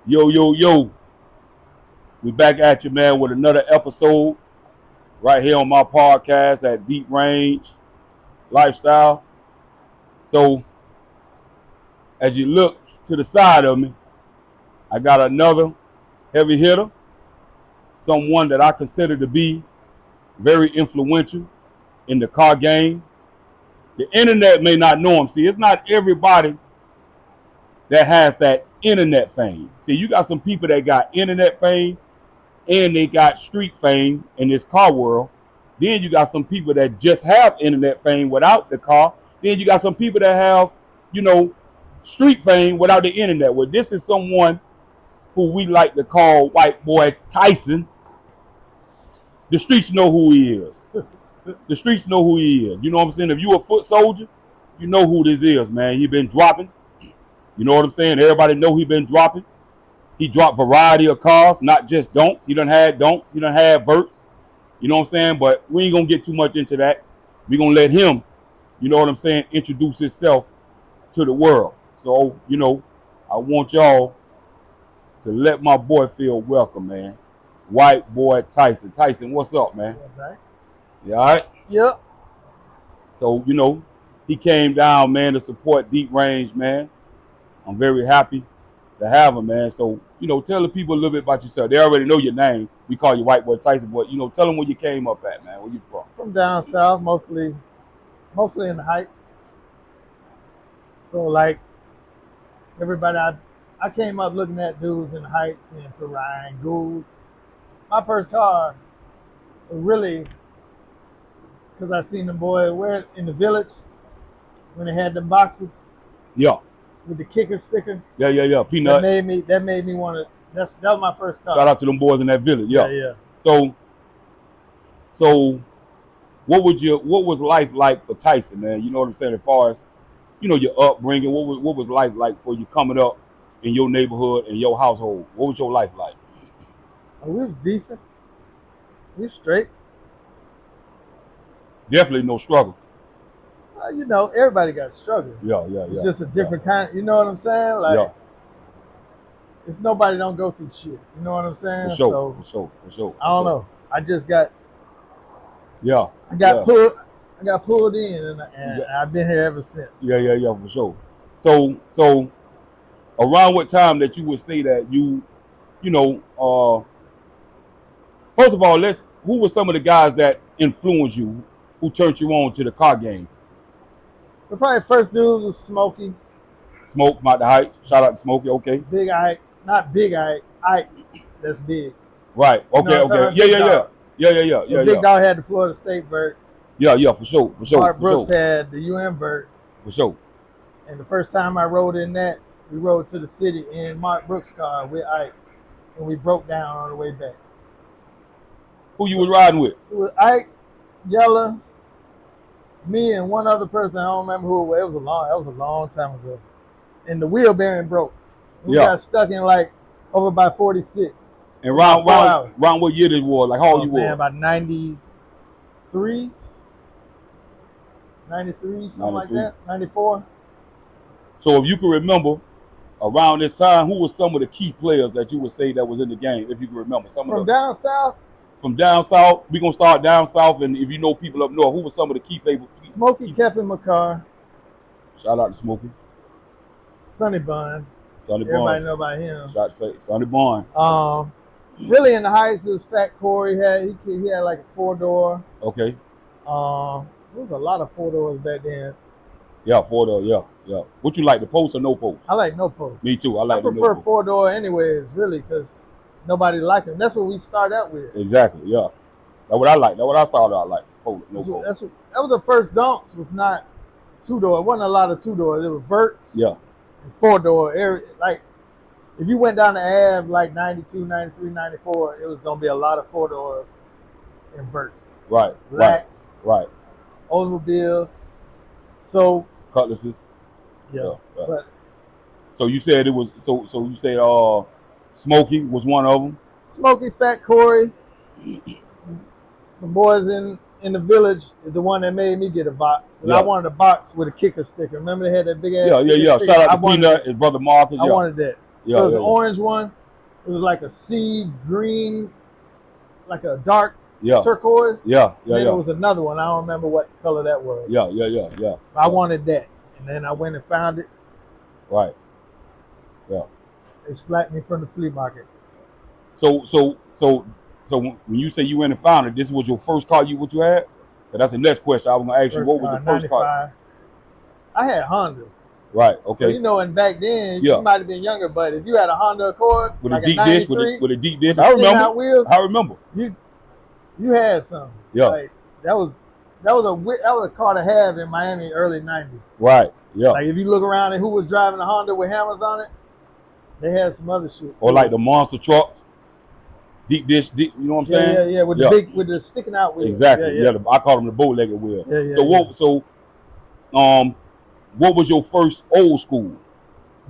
Yo, yo, yo. We back at you, man, with another episode right here on my podcast at Deep Range Lifestyle. So, as you look to the side of me, I got another heavy hitter, someone that I consider to be very influential in the car game. The internet may not know him. See, it's not everybody that has that internet fame. See, you got some people that got internet fame and they got street fame in this car world. Then you got some people that just have internet fame without the car. Then you got some people that have, street fame without the internet. Well, this is someone who we like to call white boy Tyson. The streets know who he is. The streets know who he is. You know what I'm saying? If you a foot soldier, you know who this is, man. He been dropping. You know what I'm saying? Everybody know he been dropping. He dropped variety of cars, not just don'ts. He done had don'ts. He done had verts. You know what I'm saying? But we ain't going to get too much into that. We going to let him, you know what I'm saying, introduce himself to the world. So, I want y'all to let my boy feel welcome, man. White boy Tyson. Tyson, what's up, man? Okay. You all right? Yep. So, he came down, man, to support Deep Range, man. I'm very happy to have him, man. So, tell the people a little bit about yourself. They already know your name. We call you White Boy Tyson, but, tell them where you came up at, man. Where you from? From down south, mostly in the Heights. So, like, everybody, I came up looking at dudes in the Heights and Pariah and Ghouls. My first car was really because I seen them boys wear it in the village when they had them boxes. Yeah. With the kicker sticker. Yeah. Peanut. That made me want to. That was my first car. Shout out to them boys in that village. Yeah. So what was life like for Tyson, man? You know what I'm saying? As far as, your upbringing, what was life like for you coming up in your neighborhood and your household? What was your life like? We was decent. We was straight. Definitely no struggle. Everybody got struggle. Yeah. It's just a different kind. You know what I'm saying? Like, it's nobody don't go through shit. You know what I'm saying? For sure. I don't know. I just got. Yeah. I got pulled in, and I've been here ever since. Yeah, for sure. So around what time that you would say that first of all, who were some of the guys that influenced you, who turned you on to the car game? So probably first dude was Smokey. Smoke from out the Heights. Shout out to Smokey. Okay. Big Ike, not Big Ike. Ike, that's big. Right. Okay. Yeah. Big Dog had the Florida State vert. Yeah, for sure. Mark Brooks had the UM vert. For sure. And the first time I rode in that, we rode to the city in Mark Brooks' car with Ike, and we broke down on the way back. Who you was riding with? It was Ike, Yella, me, and one other person. I don't remember who it was. That was a long time ago. And the wheel bearing broke. We got stuck in over by 46. And round what year this was? Like how old you were? About 93, something like that. 94. So if you can remember, around this time, who was some of the key players that you would say that was in the game, if you can remember? Down south? From down south, we're going to start down south, and if you know people up north, who were some of the key people? Smokey Kevin McCarr. Shout out to Smokey. Sonny Bond. Everybody know about him. Shout out to Sonny Bond. Really in the Heights, it was Fat Corey. He had like a 4-door. Okay. There was a lot of 4-doors back then. Yeah, 4-door, yeah. What you like, the post or no post? I like no post. Me too. I prefer 4-door anyways, really, because nobody liked them. That's what we start out with. Exactly, yeah. That's what I like. That's what I started out like. No post. That was the first don'ts. Was not 2-door. It wasn't a lot of 2-doors. It was verts. Yeah. And 4-door. If you went down the Ave like 92, 93, 94, it was gonna be a lot of 4-doors and verts. Right. Blacks. Right. Automobiles. So cutlasses. Yeah. But so you said it was so you said Smokey was one of them. Smokey, Fat Corey, the boys in the village is the one that made me get a box. I wanted a box with a kicker sticker. Remember they had that big ass. Yeah. Shout out to Peanut, his brother Marcus. I wanted that. Yeah, So it's yeah, an yeah. orange one. It was like a sea green, like a dark Yeah, turquoise. yeah, yeah, And then yeah. there was another one. I don't remember what color that was. Yeah, yeah, yeah, yeah. I Yeah. wanted that. And then I went and found it. Right. Yeah. They splat me from the flea market. So when you say you went and found it, this was your first car what you had? 'Cause that's the next question I was gonna ask you. First What was car, the first car? 95. I had Hondas. Right. So, Okay. and back then, Yeah. you might have been younger, but if you had a Honda Accord, With a like a deep dish, with 93, a deep dish. with the I sitting remember. out wheels, I remember. you had some. Yeah. Like, that was a car to have in Miami early 90s. Right. Yeah. Like, if you look around and who was driving a Honda with hammers on it, they had some other shit. Or like the monster trucks, deep dish, you know what I'm saying? Yeah, with the sticking out wheels. Exactly. Yeah. I call them the bow-legged wheel. Yeah. What was your first old school?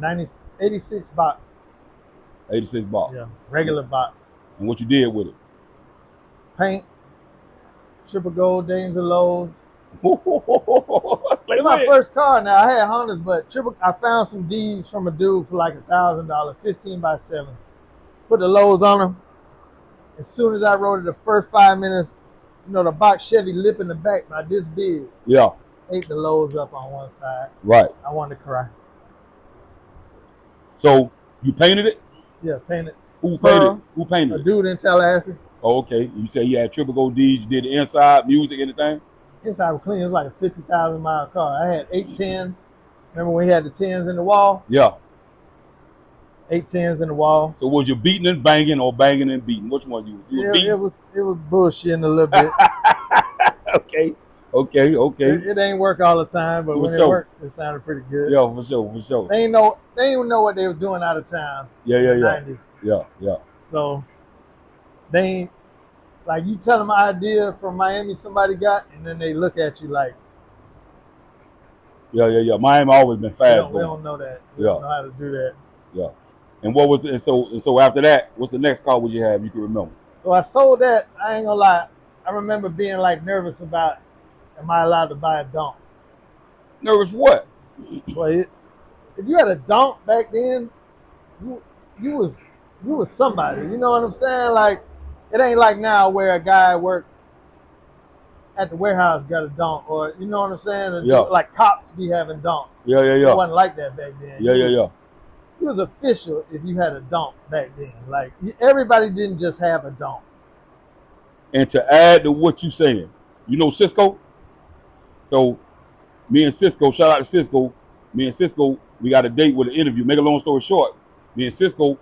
86 box. 86 box. Yeah, regular box. And what you did with it? Paint, triple gold, Danes and Lows. Play It's my with it. first car now. I had Hondas, but I found some D's from a dude for like $1,000, 15x7s. Put the Lows on them. As soon as I rode it, the first 5 minutes, the box Chevy lip in the back, about this big. Yeah. Ate the Lows up on one side. Right. I wanted to cry. So you painted it? Yeah, painted. Who painted it? Who painted A it? dude in Tallahassee. Oh, okay. You said you had triple gold D's. You did the inside, music, anything? Inside was clean. It was like a 50,000-mile car. I had 8 10s. Remember when we had the 10s in the wall? Yeah. 8 10s in the wall. So was you beating and banging or banging and beating? Which one you beating? It was bullshitting a little bit. Okay. It ain't work all the time, but when it worked, it sounded pretty good. Yeah, for sure. They didn't even know what they were doing out of town. Yeah. 90s. Yeah. So they ain't, like, you tell them an idea from Miami somebody got, and then they look at you like, Yeah. Miami always been fast we going. don't know that. We don't know how to do that. Yeah. And what was so after that, what's the next car would you have you can remember? So I sold that. I ain't gonna lie. I remember being like nervous about, am I allowed to buy a donk? Nervous what? Well, if you had a donk back then, you was somebody. You know what I'm saying? Like, it ain't like now where a guy worked at the warehouse got a donk, or you know what I'm saying? Yeah. Like cops be having donks. Yeah. It wasn't like that back then. Yeah. It was official if you had a donk back then. Like, everybody didn't just have a donk. And to add to what you saying, you know Cisco? So me and Cisco, shout out to Cisco, we got a date with an interview. Make a long story short, me and Cisco,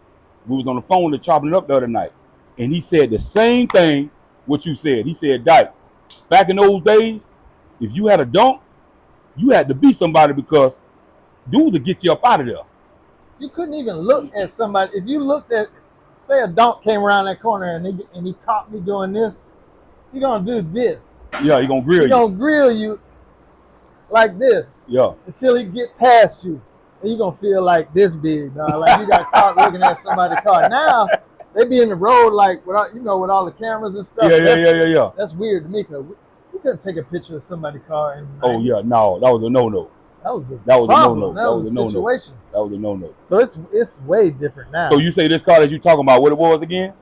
we was on the phone and chopping it up the other night. And he said the same thing what you said. He said, Dyke, back in those days, if you had a donk, you had to be somebody because dudes would get you up out of there. You couldn't even look at somebody. If you looked at, say a donk came around that corner and he caught me doing this, he gonna do this. Yeah, he gonna grill you. He gonna grill you like this. Yeah. Until he get past you. And you gonna feel like this big, dog. Like you got caught looking at somebody's car. Now, they be in the road like, with all the cameras and stuff. Yeah. That's weird to me because we couldn't take a picture of somebody's car. Oh, yeah, no, that was a no-no. That was a no-no. That was a situation. That was a no-no. So it's way different now. So you say this car that you talking about, what it was again?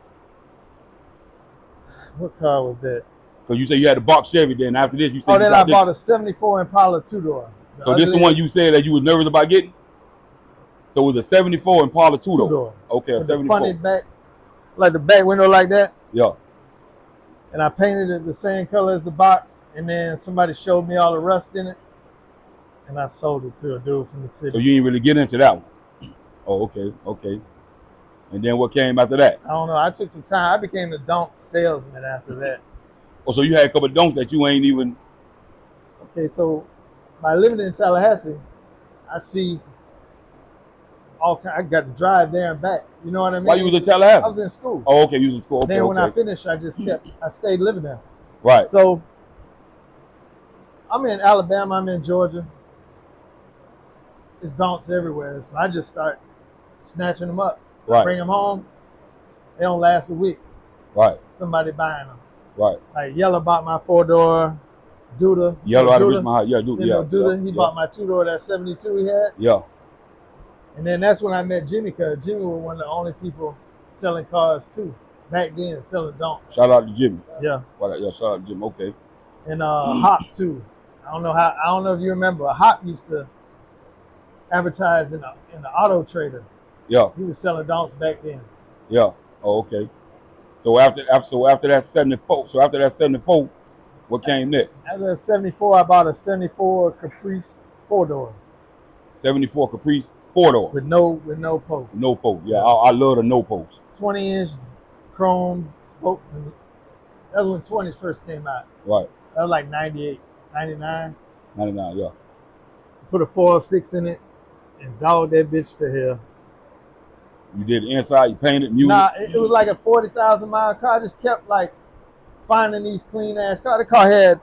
What car was that? Because you say you had a box Chevy, then after this you said then I bought a 74 Impala 2-door. So this the one you said that you was nervous about getting? So it was a 74 Impala 2-door. Okay, a 74. Funny back, like the back window like that. Yeah. And I painted it the same color as the box, and then somebody showed me all the rust in it, and I sold it to a dude from the city. So you didn't really get into that one? Oh, okay. And then what came after that? I don't know. I took some time. I became the donk salesman after that. Oh, so you had a couple of donks that you ain't even... Okay, so by living in Tallahassee, I see I got to drive there and back. You know what I mean? Why you was in Tallahassee? I was in school. Oh, okay, you was in school. Okay, then when I finished, I stayed living there. Right. So I'm in Alabama, I'm in Georgia. There's donks everywhere. So I just start snatching them up. Right. Bring them home. They don't last a week. Right. Somebody buying them. Right. Like Yellow bought my 4-door Duda. Yellow out of Richmond High. Yeah, Duda. Duda. He bought my 2-door, that 72 he had. Yeah. And then that's when I met Jimmy, because Jimmy was one of the only people selling cars too back then, selling don'ts. Shout out to Jimmy. Yeah. Yeah, shout out to Jimmy. Okay. And Hop too. I don't know if you remember. Hop used to advertise in the Auto Trader. Yeah. He was selling don'ts back then. Yeah. Oh, okay. So after that 74, what came next? After 74, I bought a 74 Caprice 4-door. 74 Caprice 4-door. With no post. No post. Yeah, I love the no post. 20-inch chrome spokes. And that was when 20s first came out. Right. That was like 98, 99. 99, yeah. Put a 406 in it and dogged that bitch to hell. You did the inside, you painted, music? Nah, it was like a 40,000 mile car. I just kept like finding these clean ass cars. The car had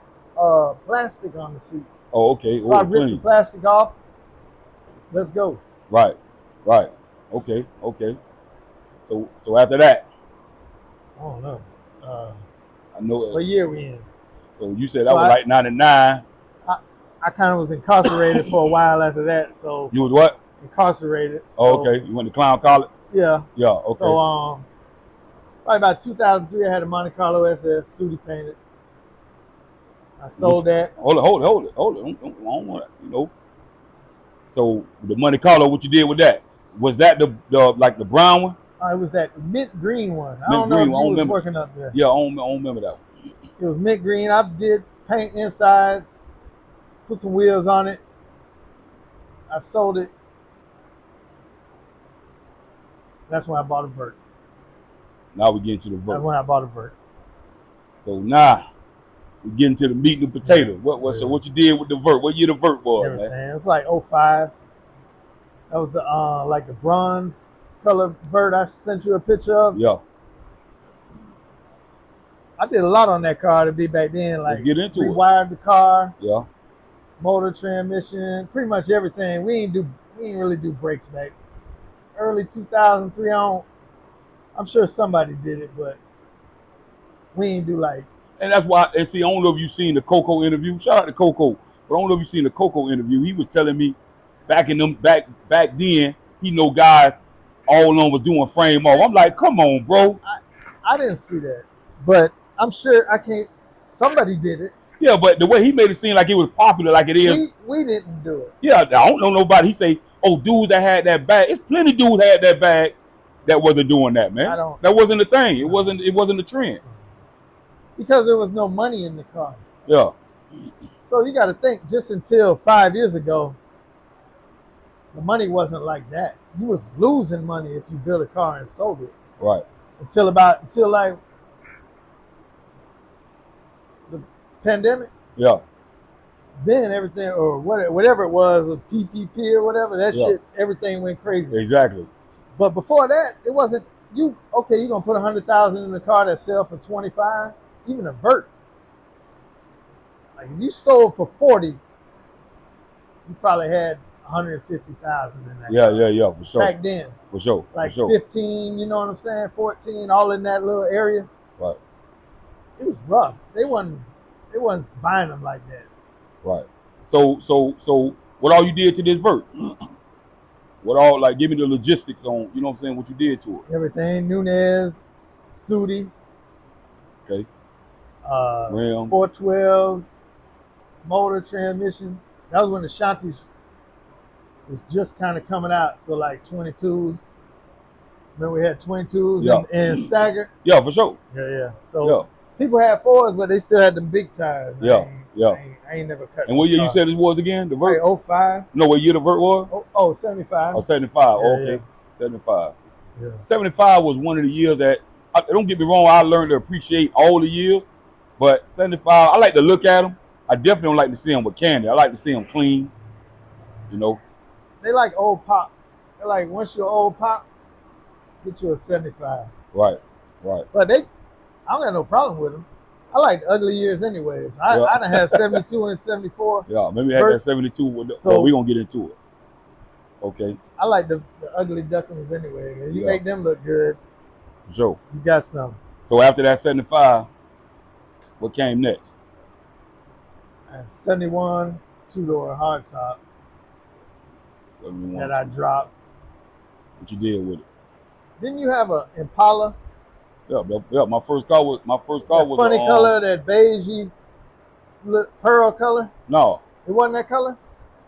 plastic on the seat. Oh, okay. So I ripped the plastic off. Let's go. Right. Okay. So after that, I don't know. I know it. What year we in? So you said that was like 99. I kind of was incarcerated for a while after that. So you was what? Incarcerated. So, oh, okay. You went to clown college? Yeah. Yeah. Okay. So probably about 2003, I had a Monte Carlo SS Sooty painted. I sold that. Hold it. I don't want that, So the Monte Carlo, what you did with that? Was that the like the brown one? It was that mint green one. I Mint don't know green if one. you was working up there. Yeah, I don't remember that one. It was mint green. I did paint insides, put some wheels on it. I sold it. That's when I bought a vert. Now we get into the vert. That's when I bought a vert. So now we get into the meat and the potato. So what you did with the vert? What year the vert was, Everything. man? It's like 05. That was the like the bronze color vert I sent you a picture of. Yeah. I did a lot on that car to be back then. Like, let's get into it. Rewired the car. Yeah. Motor, transmission, pretty much everything. We ain't really do brakes back. Early 2003 on. I'm sure somebody did it, but we ain't do like. And that's why. And see, I don't know if you seen the Coco interview. Shout out to Coco, but I don't know if you seen the Coco interview. He was telling me back then, he know guys all along was doing frame off. I'm like, come on, bro. I didn't see that, but I'm sure I can't. Somebody did it. Yeah, but the way he made it seem like it was popular, like it is. We didn't do it. Yeah, I don't know nobody. He say, oh, dudes that had that bag. It's plenty of dudes had that bag that wasn't doing that, man. That wasn't the thing. It wasn't the trend. Because there was no money in the car. Yeah. So you got to think, just until 5 years ago, the money wasn't like that. You was losing money if you built a car and sold it. Right. Until like the pandemic. Yeah. Then everything, or whatever it was, a PPP or whatever, that shit, everything went crazy. Exactly. But before that, it wasn't, you're going to put $100,000 in the car that sell for 25, even a vert. Like if you sold for 40, you probably had 150,000 in that. Yeah, for sure. Back then. For sure. Like for sure. 15, you know what I'm saying? 14, all in that little area. Right. It was rough. They wasn't buying them like that. Right. So what all you did to this vert? What all, like, give me the logistics on, you know what I'm saying, what you did to it. Everything. Nunez, Sooty. Okay. Rims. 412s, motor, transmission. That was when the Shanties was just kind of coming out. So like 22s. Remember we had 22s and staggered? Yeah, for sure. Yeah. So people had 4s, but they still had them big tires. I ain't never cut. And what year you said this was again? The vert? Like 05. No, what year the vert was? 75. Oh, 75. Okay. 75. Yeah. 75 was one of the years that, don't get me wrong, I learned to appreciate all the years. But 75, I like to look at them. I definitely don't like to see them with candy. I like to see them clean. You know? They like old pop. They're like, once you're old pop, get you a 75. Right. But I don't got no problem with them. I like the ugly years anyways. I done had 72 and 74. Yeah, maybe I had that 72, but we're going to get into it. Okay. I like the ugly ducklings anyway. You make them look good. For sure. You got some. So after that 75, what came next? 71 two-door hardtop that I dropped. What you did with it? Didn't you have a Impala? Yeah, my first car was That funny color, that beigey pearl color. No, It wasn't that color.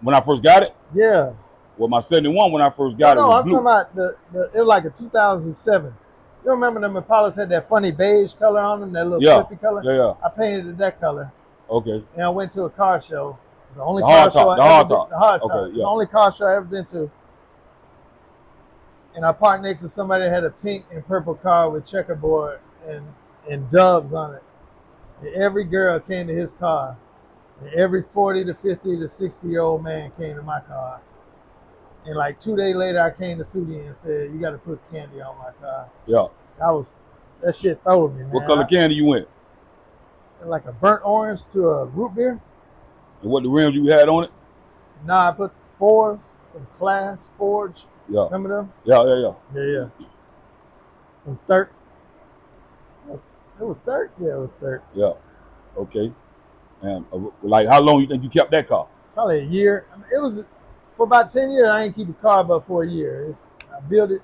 when I first got it. Yeah. Well, my 71 when I first No, got it no, was I'm blue. talking about it was like a 2007. You remember them Impalas had that funny beige color on them, that little flippy color? Yeah. I painted it that color. Okay. And I went to a car show. The only The car hard show top. I ever been, Okay, the hard top. yeah. The only car show I ever been to. And I parked next to somebody that had a pink and purple car with checkerboard and doves on it. And every girl came to his car. And every 40 to 50 to 60-year-old man came to my car. And like 2 days later, I came to Sudi and said, "You got to put candy on my car." Yeah. That shit throwed me, man. What color candy you went? Like a burnt orange to a root beer. And what the rims you had on it? Nah, I put fours, some Class Forge. Yeah. Remember them? Yeah. Yeah. From Third. It was Third? Yeah, it was Third. Yeah. Okay. And like, how long you think you kept that car? Probably a year. I mean, it was for about 10 years. I ain't keep a car but for a year. I built it,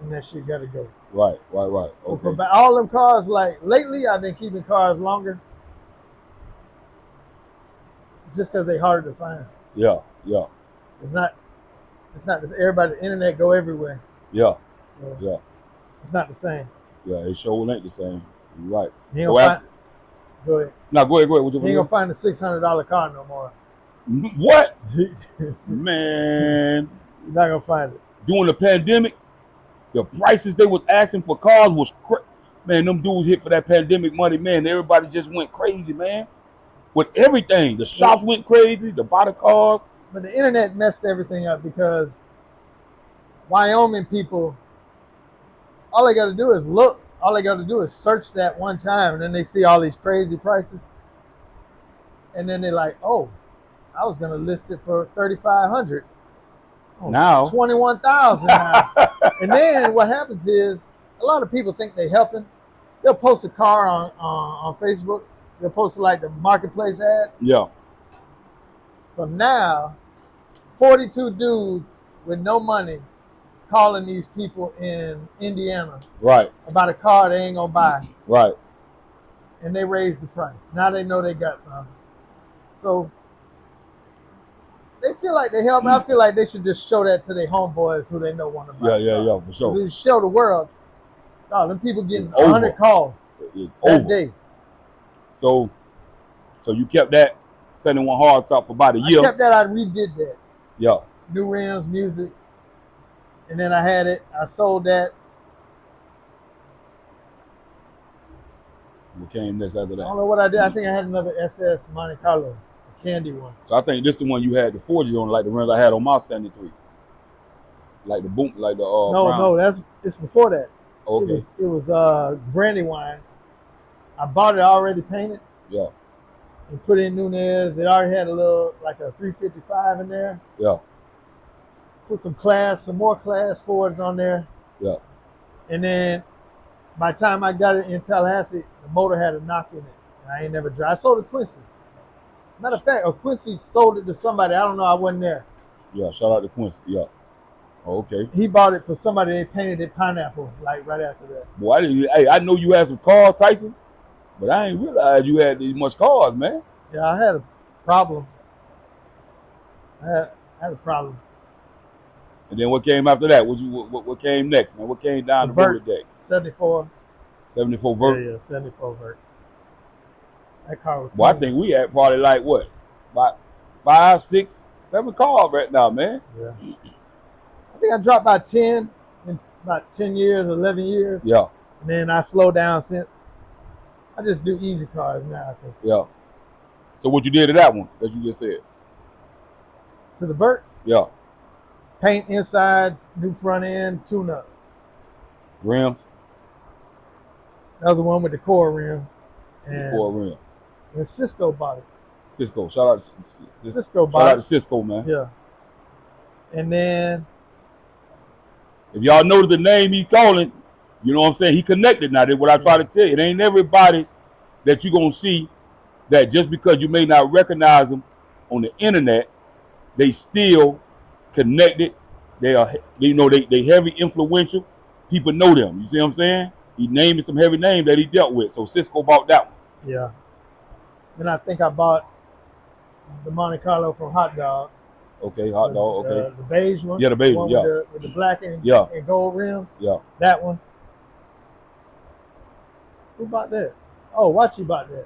and that shit got to go. Right. So Okay. for about all them cars, like lately, I've been keeping cars longer, just because they're harder to find. Yeah. It's not everybody. The internet go everywhere. Yeah. So Yeah. it's not the same. Yeah. It sure ain't the same. You're right. Go ahead. Go ahead. You ain't gonna find a $600 car no more. What? Man. You're not gonna find it. During the pandemic, the prices they was asking for cars was man, them dudes hit for that pandemic money, man. Everybody just went crazy, man. With everything. The shops went crazy, the body cars. But the internet messed everything up because Wyoming people, all they gotta do is look. All they gotta do is search that one time, and then they see all these crazy prices. And then they're like, "Oh, I was gonna list it for $3,500. Oh, Now $21,000 now." And then what happens is a lot of people think they're helping. They'll post a car on Facebook. They'll post like the marketplace ad. Yeah. So now 42 dudes with no money calling these people in Indiana Right. about a car they ain't gonna buy. Right. And they raise the price. Now they know they got some. So they feel like they help. I feel like they should just show that to their homeboys who they know want to buy. Yeah, for sure. They show the world. Oh, them people getting It's over. 100 calls It's that over. day. So you kept that 71 hard top for about a year. I kept that. I redid that. Yeah. New rims, music. And then I had it. I sold that. What came next after I that? don't know what I did. I think I had another SS Monte Carlo, a candy one. So I think this the one you had the forges on, like the rims I had on my 73. Like the boom, like the No, it's before that. Okay. It was Brandywine. I bought it already painted. Yeah. And put in Nunez. It already had a little like a 355 in there. Yeah. Put some more class Fords on there. Yeah. And then by the time I got it in Tallahassee, the motor had a knock in it. And I ain't never drive. I sold it to Quincy. Matter of fact, Quincy sold it to somebody. I don't know. I wasn't there. Yeah. Shout out to Quincy. Yeah. Okay. He bought it for somebody. They painted it pineapple like right after that. Boy, I know you had some cars, Tyson, but I ain't realize you had these much cars, man. Yeah, I had a problem. I had a problem. And then what came after that? What came next, man? What came down the Vert, Rolodex? 74. 74 Vert. Yeah, 74 Vert. That car was. Well, I think we had probably like what, about 5, 6, 7 cars right now, man. Yeah. I think I dropped by 10 in about 10 years, 11 years. Yeah. And then I slowed down since. I just do easy cars now. Yeah. So what you did to that one that you just said? To the Vert? Yeah. Paint inside, new front end, tune up. Rims? That was the one with the core rims. And, The core rim. And Cisco bought it. Cisco. Shout out to Cisco bought Shout out it. to Cisco, man. Yeah. And then if y'all know the name he calling, you know what I'm saying? He connected now. That's what I try to tell you. It ain't everybody that you gonna see that just because you may not recognize them on the internet, they still connected They are, you know, they heavy influential. People know them. You see what I'm saying? He named some heavy names that he dealt with. So Cisco bought that one. Yeah. Then I think I bought the Monte Carlo from Hot Dog. Okay, hot dog. Okay. The beige one. Yeah, the beige one. Yeah. With the black and gold rims. Yeah. That one. Who bought that? Oh, Watchy bought that.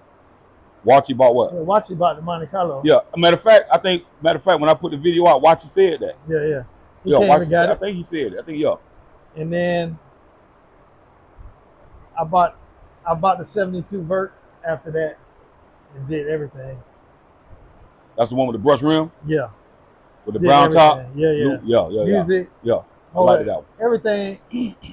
Watchy bought what? Yeah, Watchy bought the Monte Carlo. Yeah. Matter of fact, when I put the video out, Watchy said that. Yeah. Watchy said, I think he said it. I think yeah. And then I bought the 72 vert after that and did everything. That's the one with the brush rim? Yeah. With the brown top? Yeah. Music. Yeah. I like it out. Everything.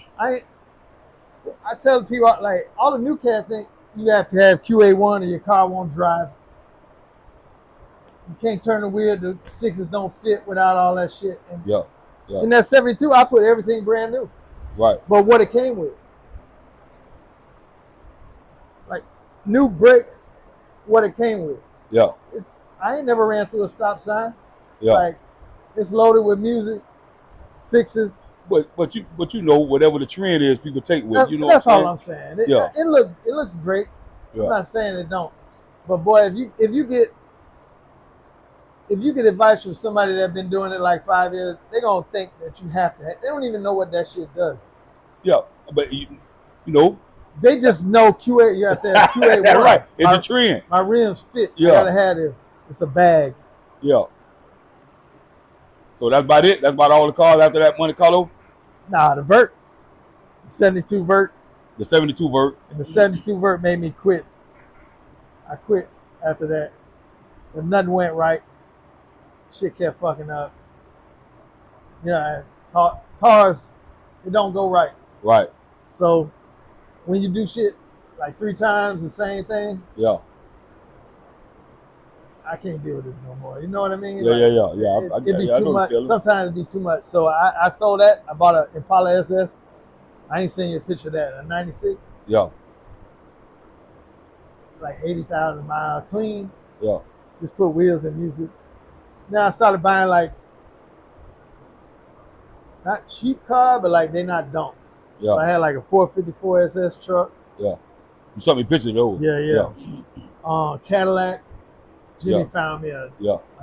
I tell people, like, all the new cats think you have to have QA1 or your car won't drive. You can't turn the wheel. The sixes don't fit without all that shit. And in that 72, I put everything brand new. Right. But what it came with. Like, new brakes, what it came with. Yeah. I ain't never ran through a stop sign. Yeah. Like, it's loaded with music, sixes. But you know, whatever the trend is, people take with. You know, that's all I'm saying. It looks great. Yeah. I'm not saying it don't. But boy, if you get advice from somebody that's been doing it like 5 years, they're gonna think that you have to. They don't even know what that shit does. Yeah, but you know, they just know QA. You have to have QA. That's right. It's a trend. My rims fit. Yeah. I gotta have this. It's a bag. Yeah. So that's about it. That's about all the cars after that Monte Carlo. Nah, the vert, the 72 vert. The 72 vert. And the 72 vert made me quit. I quit after that. But nothing went right. Shit kept fucking up. Yeah, cars, it don't go right. Right. So when you do shit like 3 times the same thing, yeah, I can't deal with this no more. You know what I mean? Yeah. It'd be too much. Sometimes it'd be too much. So I sold that. I bought an Impala SS. I ain't seen you a picture of that. A 96. Yeah. Like 80,000 miles clean. Yeah. Just put wheels and music. Now I started buying like, not cheap car, but like they not dumps. Yeah. So I had like a 454 SS truck. Yeah. You sent me pictures of those. Yeah. Cadillac. Jimmy found me a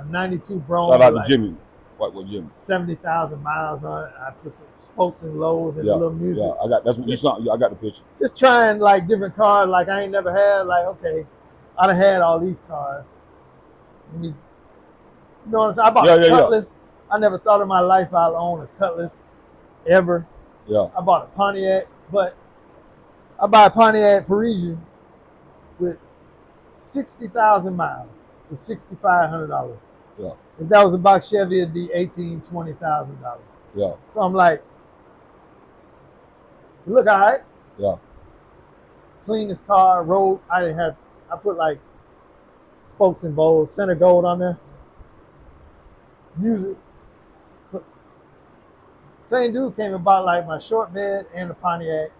92 Bronx. Shout out to Jimmy. What Jimmy? 70,000 miles on it. I put some spokes and lows and a little music. Yeah, that's what you saw. I got the picture. Just trying like different cars like I ain't never had. Like, okay, I done had all these cars. You know what I'm saying? I bought a Cutlass. I never thought in my life I'd own a Cutlass ever. Yeah. I bought a Pontiac, but I buy a Pontiac Parisian with 60,000 miles for $6,500. Yeah. If that was a box Chevy, it'd be $20,000. Yeah. So I'm like, look all right. Yeah. Cleanest car, road. I put like spokes and bowls, center gold on there. Music. So, same dude came and bought like my short bed and the Pontiac.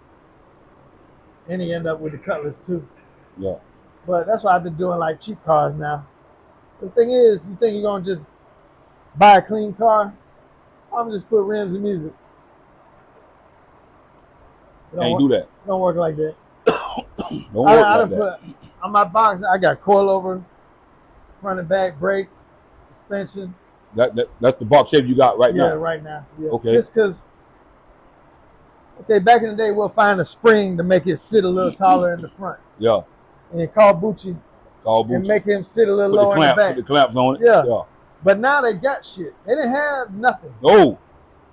And he ended up with the Cutlass too. Yeah. But that's why I've been doing like cheap cars now. The thing is, you think you're going to just buy a clean car? I'm just put rims and music. Can't do that. It don't work like that. Don't work like that. Put, on my box, I got coilovers, front and back brakes, suspension. That's the box shape you got right now? Yeah, right now. Yeah. Okay. Just because, back in the day, we'll find a spring to make it sit a little taller in the front. Yeah. And call Bucci. And make him sit a little lower in the back. Put the clamps on it. Yeah. But now they got shit. They didn't have nothing. No.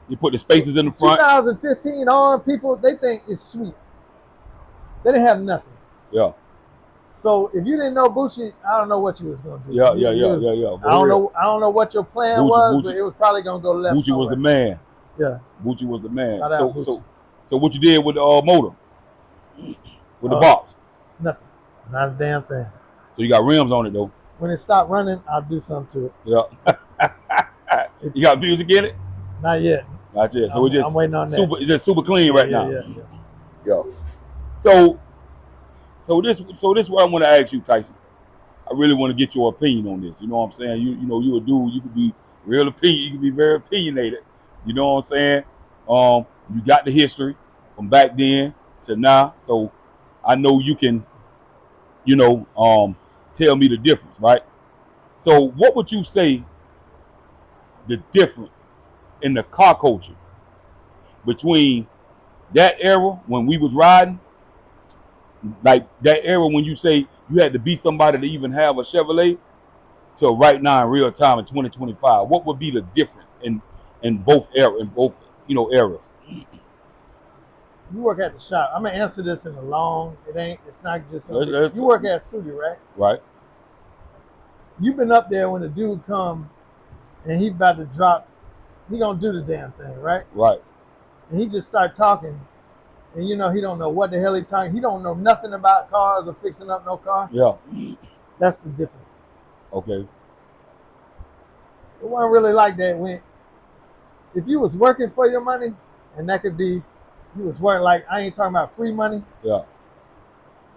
You put the spaces in the front. 2015 on, people, they think it's sweet. They didn't have nothing. Yeah. So if you didn't know Bucci, I don't know what you was gonna do. Yeah. I don't know what your plan was, but it was probably gonna go left. Bucci was the man. Yeah. Bucci was the man. So what you did with the motor? With the box? Nothing. Not a damn thing. So you got rims on it though. When it stopped running, I'll do something to it. Yeah. You got music in it? Not yet. Not yet. So I'm waiting on that. It's just super clean right now. Yeah. So this is what I want to ask you, Tyson. I really want to get your opinion on this. You know what I'm saying? You know, you're a dude. You could be real opinion. You could be very opinionated. You know what I'm saying? You got the history from back then to now, so I know you can, tell me the difference, right? So, what would you say the difference in the car culture between that era when we was riding, like that era when you say you had to be somebody to even have a Chevrolet, to right now in real time in 2025? What would be the difference in both eras? You work at the shop. I'm gonna answer this in a long. It's not just gonna be. Let's You work at Sudi, right? right, You've been up there when the dude come and he's about to drop. He gonna do the damn thing, right? right, And he just start talking, and he don't know what the hell he talking. He don't know nothing about cars or fixing up no car. yeah, That's the difference. okay, It wasn't really like that when if you was working for your money, and that could be you was working like I ain't talking about free money. yeah.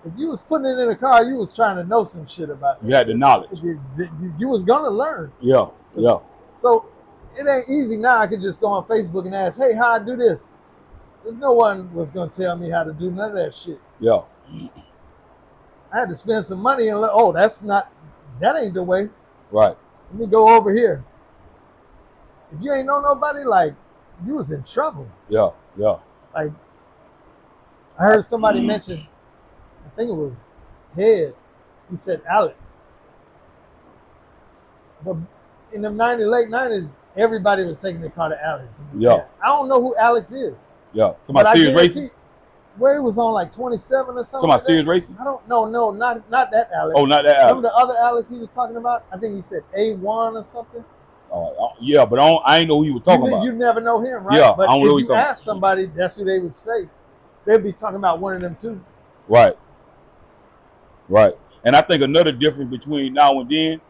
If you was putting it in a car, you was trying to know some shit about it. You had the knowledge. You was gonna learn. Yeah, yeah, So it ain't easy now. I could just go on Facebook and ask, hey, how I do this? There's no one was gonna tell me how to do none of that shit. yeah, I had to spend some money and that ain't the way. right, Let me go over here. If you ain't know nobody, like you was in trouble. yeah, yeah, Like I heard somebody mention, I think it was Head. He said Alex. But in the late 90s, everybody was taking their car to Alex. yeah, I don't know who Alex is. yeah. To my serious racing. Where he was on like 27 or something. To my like serious racing. I don't know. No, not that Alex. Oh, not that Alex. Remember the other Alex he was talking about? I think he said A1 or something. Yeah, but I ain't know who he was talking about. You never know him, right? Yeah, but I don't know who if he's you talking ask somebody, that's who they would say. They'd be talking about one of them too. Right, right. And I think another difference between now and then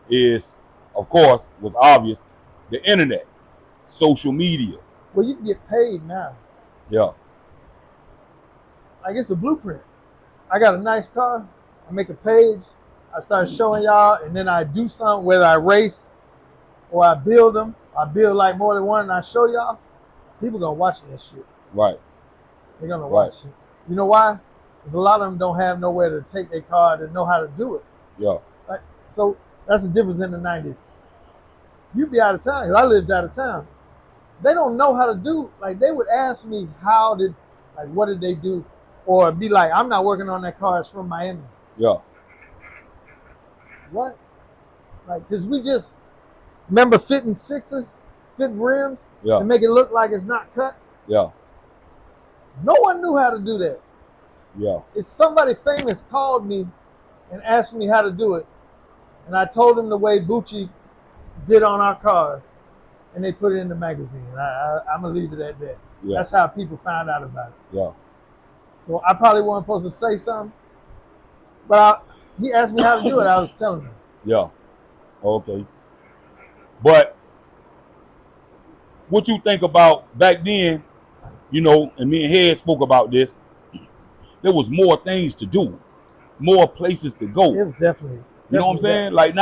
is, of course, was obvious, the internet, social media. Well, you can get paid now. Yeah, Like it's a blueprint. I got a nice car. I make a page. I start showing y'all, and then I do something, whether I race or I build them. I build like more than one, and I show y'all. People gonna watch that shit. right, They're gonna watch it. You know why? Because a lot of them don't have nowhere to take their car to know how to do it. yeah, Like, so that's the difference in the 90s. You be out of town, because I lived out of town. They don't know how to do, like they would ask me what did they do? Or be like, I'm not working on that car, it's from Miami. yeah, What? Like, because we just remember fitting sixes, fitting rims, yeah, to make it look like it's not cut. yeah, No one knew how to do that. yeah, If somebody famous called me and asked me how to do it, and I told them the way Bucci did on our cars, and they put it in the magazine. I'm going to leave it at that. yeah, That's how people found out about it. yeah, So I probably wasn't supposed to say something, but he asked me how to do it. I was telling him. yeah. Okay. But what you think about back then, and me and Head spoke about this, there was more things to do, more places to go. It was definitely. You know what I'm saying? That. Like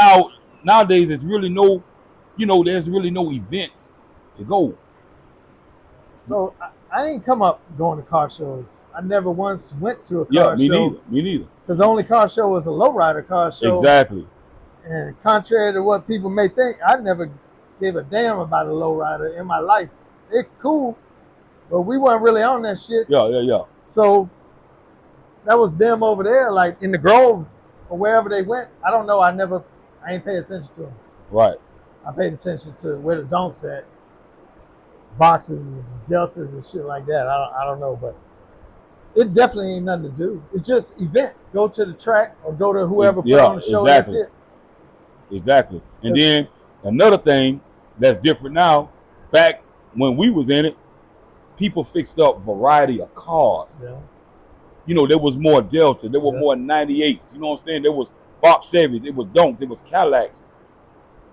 nowadays, it's really there's really no events to go. So I ain't come up going to car shows. I never once went to a car show. Yeah, me neither. Because the only car show was a lowrider car show. Exactly. And contrary to what people may think, I never gave a damn about a lowrider in my life. It's cool, but we weren't really on that shit. Yeah. So that was them over there, like in the Grove or wherever they went. I don't know. I ain't paid attention to them. Right. I paid attention to where the donks at, boxes and deltas and shit like that. I don't know, but it definitely ain't nothing to do. It's just event. Go to the track or go to whoever put on the show. Exactly. That's it. Exactly. And then another thing that's different now, back when we was in it, people fixed up variety of cars. Yeah. There was more Delta, there were more 98s. You know what I'm saying? There was box Chevys, it was Donks, it was Cadillacs.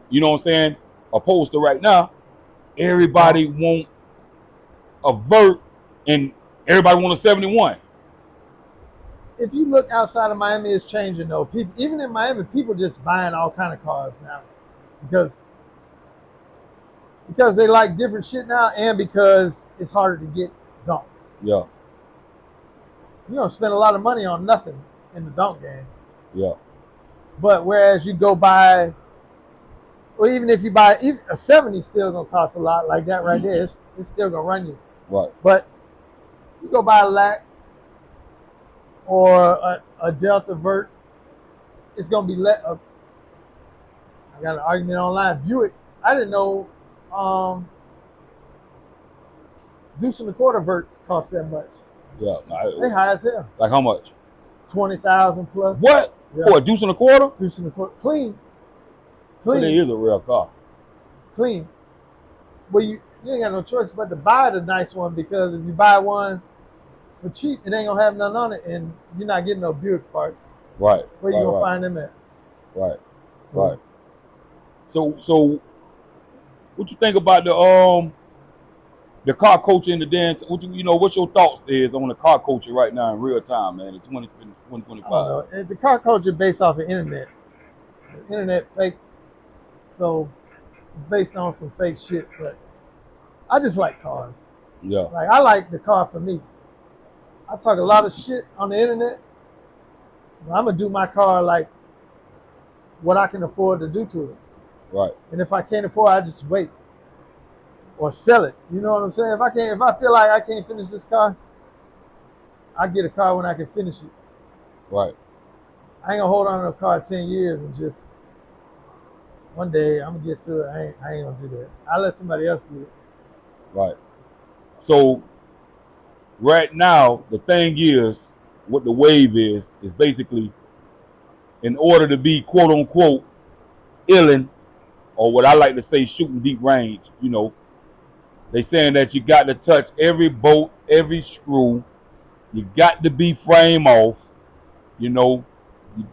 You know what I'm saying? Opposed to right now, everybody want a vert and everybody want a 71. If you look outside of Miami, it's changing though. People, even in Miami, people just buying all kind of cars now, because because they like different shit now, and because it's harder to get donks. Yeah. You don't spend a lot of money on nothing in the dunk game. Yeah. But whereas you go buy, or even if you buy a 70, still gonna cost a lot. Like that right there, it's still gonna run you. Right. But you go buy a LAC or a Delta Vert, it's gonna be I got an argument online. Buick, I didn't know Deuce and a quarter verts cost that much. Yeah. They high as hell. Like how much? 20,000 plus. What? Yeah. For a deuce and a quarter? Deuce and a quarter. Clean. But it is a real car. Clean. Well, you ain't got no choice but to buy the nice one, because if you buy one for cheap, it ain't gonna have nothing on it, and you're not getting no Buick parts. Right. Where you gonna find them at? Right. So, right. So, what you think about the car culture in the damn? What's your thoughts is on the car culture right now in real time, man? In 2025. The car culture based off the internet. The internet fake, so it's based on some fake shit. But I just like cars. Yeah. Like, I like the car for me. I talk a lot of shit on the internet, but I'm gonna do my car like what I can afford to do to it. Right. And if I can't afford, I just wait or sell it. You know what I'm saying? If I feel like I can't finish this car, I get a car when I can finish it. Right. I ain't gonna hold on to a car 10 years and just one day I'm gonna get to it. I ain't gonna do that. I'll let somebody else do it. Right. So right now, the thing is, what the wave is basically, in order to be quote unquote illin', or what I like to say, shooting deep range, they saying that you got to touch every bolt, every screw. You got to be frame off. You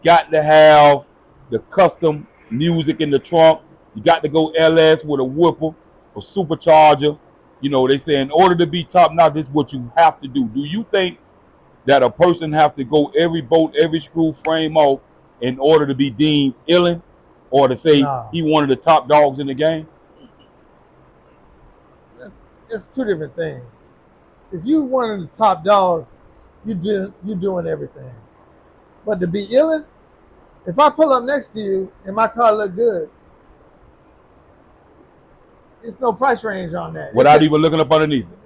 got to have the custom music in the trunk. You got to go LS with a whooper or supercharger. They say in order to be top notch, this is what you have to do. Do you think that a person have to go every bolt, every screw, frame off in order to be deemed illin', or to say he one of the top dogs in the game? It's two different things. If you one of the top dogs, you doing everything. But to be illin', if I pull up next to you and my car look good, it's no price range on that. Without even looking up underneath it.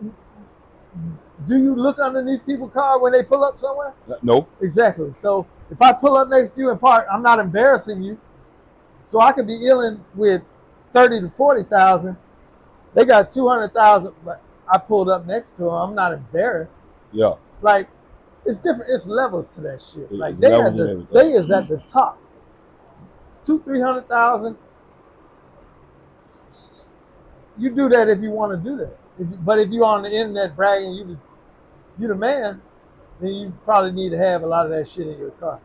Do you look underneath people's car when they pull up somewhere? No. Exactly. So if I pull up next to you and park, I'm not embarrassing you. So I could be illin' with 30 to 40,000. They got 200,000, but I pulled up next to them. I'm not embarrassed. Yeah. Like, it's different. It's levels to that shit. Like, they is at the top. 200,000-300,000. You do that if you want to do that. But if you're on the internet bragging you the man, then you probably need to have a lot of that shit in your car.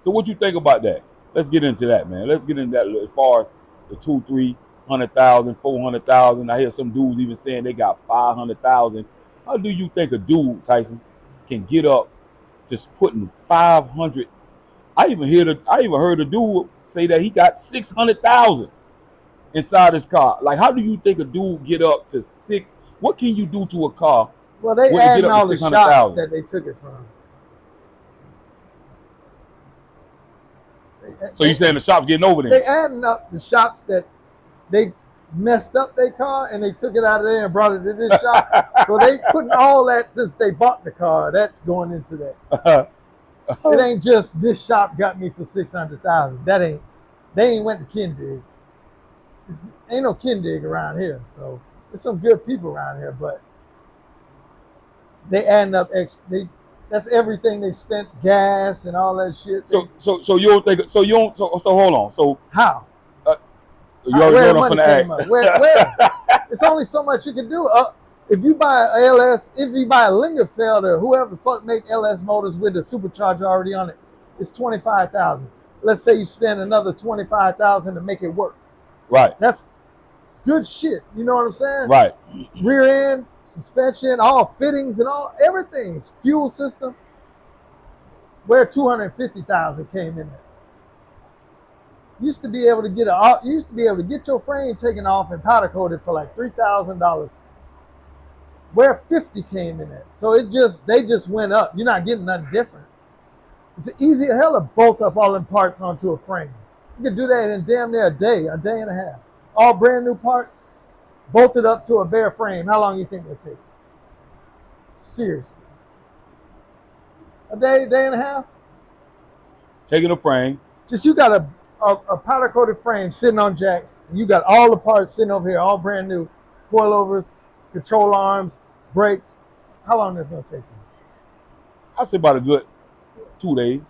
So what you think about that? Let's get into that, man. Let's get into that as far as the 200,000-300,000, 400,000. I hear some dudes even saying they got 500,000. How do you think a dude, Tyson, can get up just putting 500? I even heard a dude say that he got 600,000 inside his car. Like, how do you think a dude get up to six? What can you do to a car? Well, they adding all the shops that they took it from. So you saying the shops getting over there? They adding up the shops that they messed up their car and they took it out of there and brought it to this shop. So they putting all that since they bought the car. That's going into that. It ain't just this shop got me for 600,000. They ain't went to Kindig. Ain't no Kindig around here. So there's some good people around here, but they adding up extra. That's everything they spent, gas and all that shit. So you don't think? So you don't? So hold on. So how? You already know from the act. Where? It's only so much you can do. If you buy a LS, if you buy a Lingerfeld or whoever the fuck make LS motors with the supercharger already on it, it's 25,000. Let's say you spend another 25,000 to make it work. Right. That's good shit. You know what I'm saying? Right. Rear end, suspension, all fittings and all everything. Fuel system. Where 250,000 came in there. used to be able to get your frame taken off and powder coated for like $3,000. Where 50 came in at. So they just went up. You're not getting nothing different. It's easy as hell to bolt up all them parts onto a frame. You can do that in damn near a day and a half. All brand new parts, bolted up to a bare frame. How long do you think it'll take? Seriously. A day and a half? Taking a frame. Just you got a powder coated frame sitting on jacks, and you got all the parts sitting over here, all brand new. Coilovers, control arms, brakes. How long is this gonna take you? I say about a good 2 days.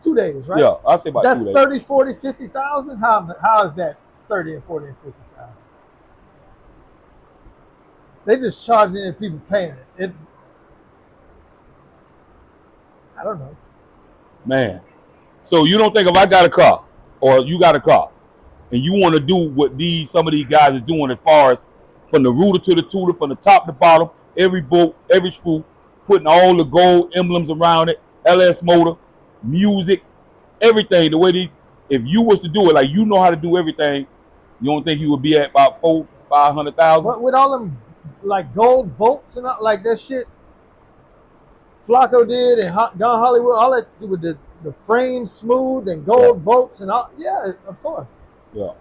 2 days, right? Yeah, I say about 2 days. That's 30, 40, 50,000. How is that 30 and 40 and 50,000? They just charging it, people paying it. I don't know. Man. So you don't think if I got a car or you got a car and you want to do what some of these guys is doing as far as from the rooter to the tutor, from the top to bottom, every bolt, every screw, putting all the gold emblems around it, LS motor, music, everything, the way if you was to do it, like you know how to do everything, you don't think you would be at about 400,000-500,000? With all them like gold bolts and all, like that shit Flacco did and Don Hollywood, all that with the frame smooth and gold bolts and all. Yeah, of course. Yeah.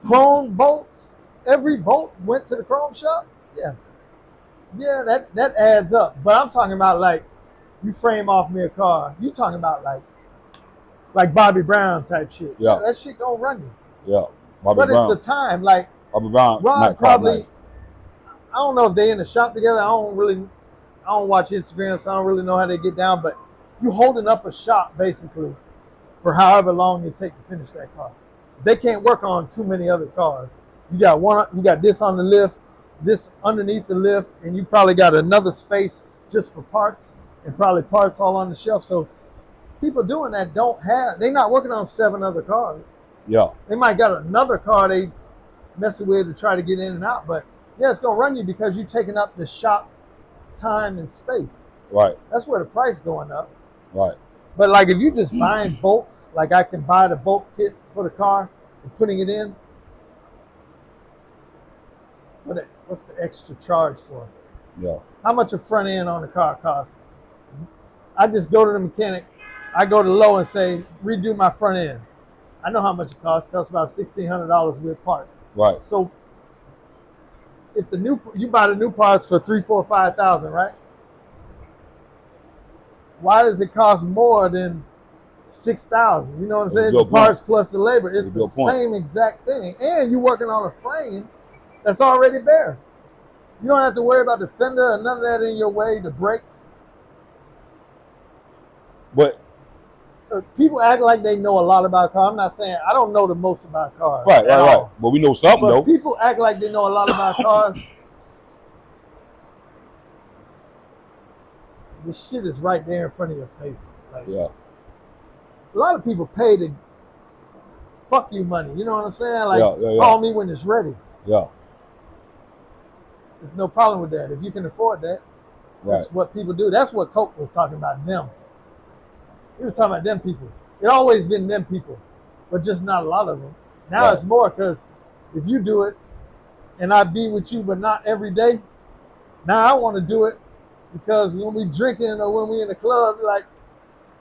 Chrome bolts. Every bolt went to the chrome shop. Yeah. Yeah, that adds up. But I'm talking about like you frame off me a car. You talking about like Bobby Brown type shit. Yeah. That shit gonna run you. Yeah. Bobby Brown. It's the time. Like Bobby Brown. Rod probably. I don't know if they in the shop together. I don't watch Instagram, so I don't really know how they get down. But you holding up a shop basically for however long it take to finish that car. They can't work on too many other cars. You got this on the lift, this underneath the lift, and you probably got another space just for parts, and probably parts all on the shelf. So people doing that they're not working on 7 other cars. Yeah. They might got another car they messing with to try to get in and out, but yeah, it's gonna run you because you're taking up the shop time and space. Right. That's where the price going up. Right. But like if you just buying bolts, like I can buy the bolt kit for the car and putting it in, what's the extra charge for? Yeah. How much a front end on the car costs? I just go to the mechanic. I go to Lowe and say, redo my front end. I know how much it costs. It costs about $1,600 with parts. Right. So if you buy the new parts for $3,000, $4,000, $5,000, right? Why does it cost more than $6,000? You know what I'm saying? The parts plus the labor. It's the same exact thing. And you're working on a frame that's already bare. You don't have to worry about the fender or none of that in your way, the brakes. But people act like they know a lot about cars. I'm not saying I don't know the most about cars. Right. But we know something though. People act like they know a lot about cars. This shit is right there in front of your face. Like, yeah. A lot of people pay to fuck you money. You know what I'm saying? Like, yeah. Call me when it's ready. Yeah. There's no problem with that. If you can afford that, that's what people do. That's what Coke was talking about, them. He was talking about them people. It always been them people, but just not a lot of them. Now it's more because if you do it and I be with you, but not every day, now I want to do it because when we drinking or when we in the club, you're like,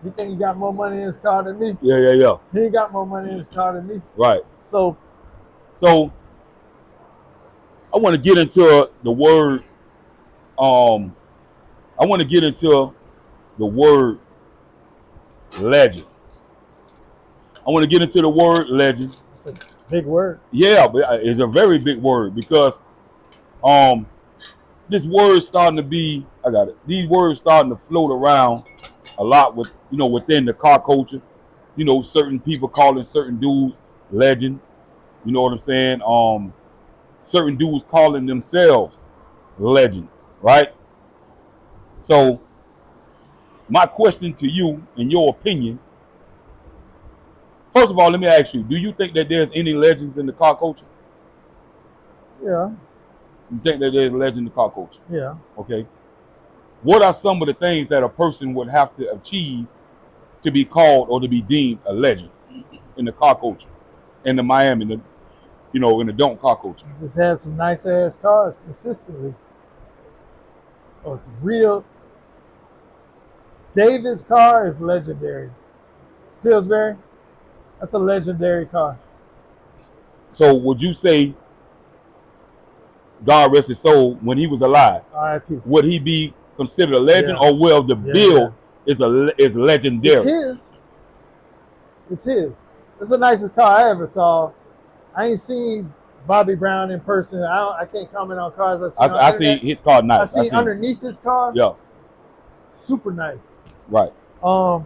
you think he got more money in his car than me? Yeah. He ain't got more money in his car than me. Right. So I want to get into the word. I want to get into the word legend. I want to get into the word legend. It's a big word. Yeah, but it's a very big word because this word starting to be, these words starting to float around a lot within the car culture. Certain people calling certain dudes legends. You know what I'm saying? Certain dudes calling themselves legends, right? So my question to you, in your opinion, first of all, let me ask you, do you think that there's any legends in the car culture? Yeah. You think that there's a legend in the car culture? Yeah. Okay. What are some of the things that a person would have to achieve to be called or to be deemed a legend in the car culture? in the Miami, in the don't car culture. Just had some nice ass cars consistently. Oh, it's real. David's car is legendary. Pillsbury, that's a legendary car. So would you say, God rest his soul, when he was alive, R.I.P. would he be considered a legend, Yeah. or will the build is legendary? It's his. It's his. It's the nicest car I ever saw. I ain't seen Bobby Brown in person. I can't comment on cars I see his car nice. I seen underneath his car. Yeah. Super nice. Right. I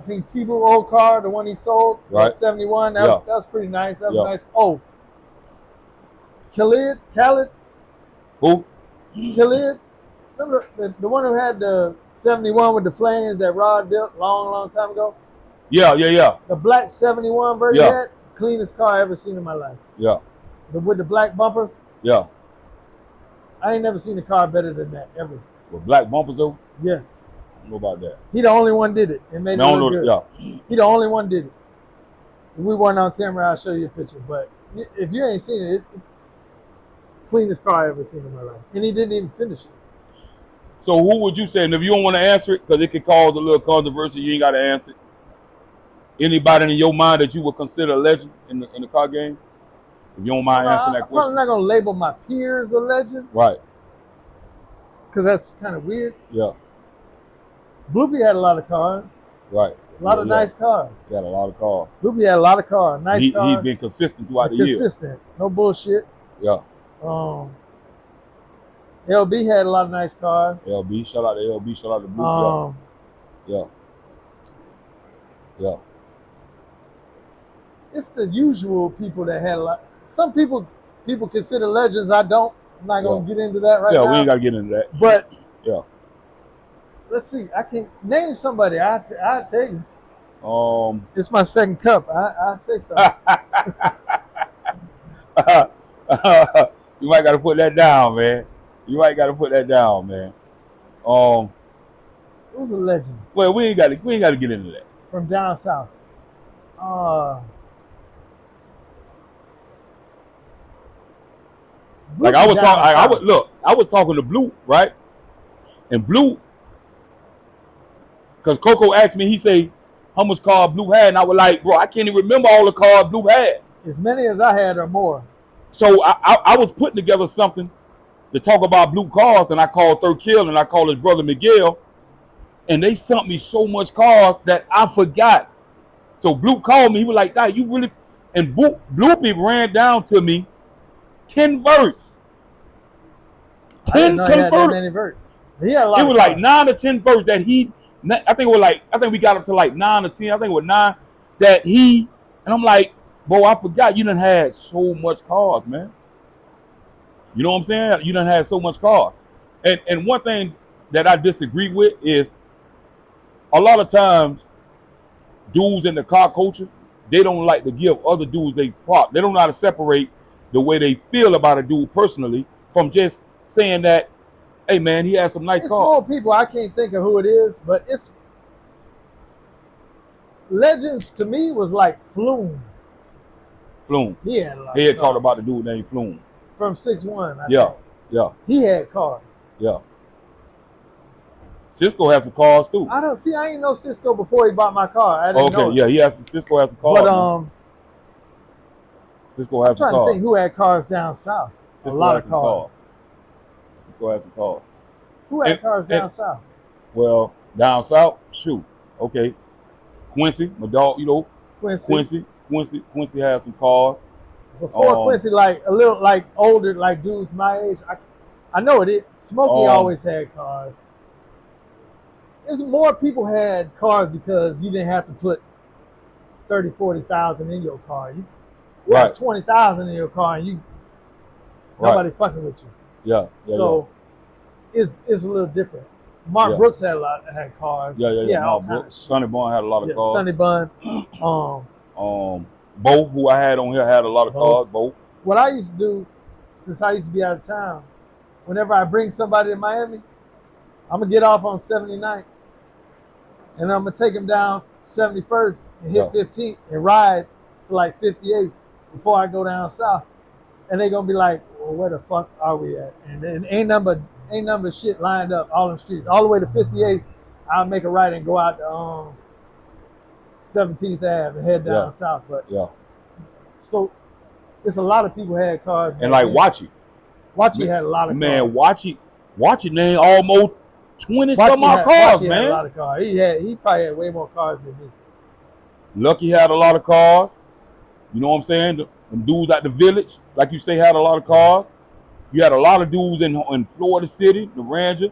seen T-Boo old car, the one he sold, right. 71. That was pretty nice. That was nice. Oh, Khalid. Who? Khalid. Remember the one who had the 71 with the flames that Rod built long time ago? Yeah. The black 71 version of that, cleanest car I ever seen in my life. Yeah. With the black bumpers? Yeah. I ain't never seen a car better than that, ever. With black bumpers, though? Yes. I don't know about that. He the only one did it. It made it look good. Yeah. He the only one did it. If we weren't on camera, I'll show you a picture. But if you ain't seen it, cleanest car I ever seen in my life. And he didn't even finish it. So who would you say, and if you don't want to answer it, because it could cause a little controversy, you ain't got to answer it. Anybody in your mind that you would consider a legend in the car game? If you don't mind answering that question. I'm probably not going to label my peers a legend. Right. Because that's kind of weird. Yeah. Bloopy had a lot of cars. Right. A lot of nice cars. He had a lot of cars. Bloopy had a lot of cars. Nice cars. He's been consistent throughout the years. Consistent. No bullshit. Yeah. LB had a lot of nice cars. LB. Shout out to LB. Shout out to Bloopy. Yeah. It's the usual people that had a lot. Some people consider legends. I don't. I'm not going to get into that right now. Yeah, we ain't got to get into that. But yeah. Let's see. I can name somebody. I'll tell you. It's my second cup. I'll say something. You might got to put that down, man. Who's a legend? Well, we ain't got to get into that. From down south. Like I was talking to Blue, right? And Blue, because Coco asked me, he say, how much car Blue had? And I was like, bro, I can't even remember all the cars Blue had. As many as I had or more. So I was putting together something to talk about Blue cars, and I called Third Kill and I called his brother Miguel, and they sent me so much cars that I forgot. So Blue called me, he was like, Dad, you really, and Blue people ran down to me 10 verts. 10 verts. He had a lot. It was like 9 or 10 verts that I think we got up to like 9 or 10. I think it was 9 that and I'm like, bro, I forgot you done had so much cars, man. You know what I'm saying? You done had so much cars. And one thing that I disagree with is a lot of times dudes in the car culture, they don't like to give other dudes they prop. They don't know how to separate the way they feel about a dude personally from just saying that, hey man, he has some nice cars. Small people, I can't think of who it is, but it's legends to me was like Flume. He had a lot. He had talked about the dude named Flume. From 6'1". Yeah. He had cars. Yeah. Cisco has some cars too. I ain't know Cisco before he bought my car. I didn't know. Yeah, Cisco has some cars. But Cisco has some cars. I'm trying to think who had cars down south. Cisco a lot of cars. Cisco has some cars. Who had cars down south? Well, down south, shoot. Okay. Quincy, my dog, Quincy has some cars. Before Quincy, like a little like older, like dudes my age. I know it. Smokey always had cars. There's more people had cars because you didn't have to put 30, 40,000 in your car. You had 20,000 in your car and nobody fucking with you. Yeah. So it's a little different. Mark Brooks had cars. Yeah. Mark Brooks. Sonny Bun had a lot of cars. Sonny Bun. Bo, who I had on here, had a lot of cars. Bo. What I used to do, since I used to be out of town, whenever I bring somebody to Miami, I'm gonna get off on 79th, and I'm gonna take them down 71st and hit 15th and ride to like 58 before I go down south. And they gonna be like, well, where the fuck are we at? And then ain't number shit lined up all in the streets. All the way to 58, I'll make a right and go out to 17th Ave and head down south. But so it's a lot of people had cars. And like Watchy had a lot of cars. Man, Watchy named almost 20 some odd cars, man. Had a lot of cars. He probably had way more cars than me. Lucky had a lot of cars. You know what I'm saying? Them dudes at the village, like you say, had a lot of cars. You had a lot of dudes in Florida City, the Ranger.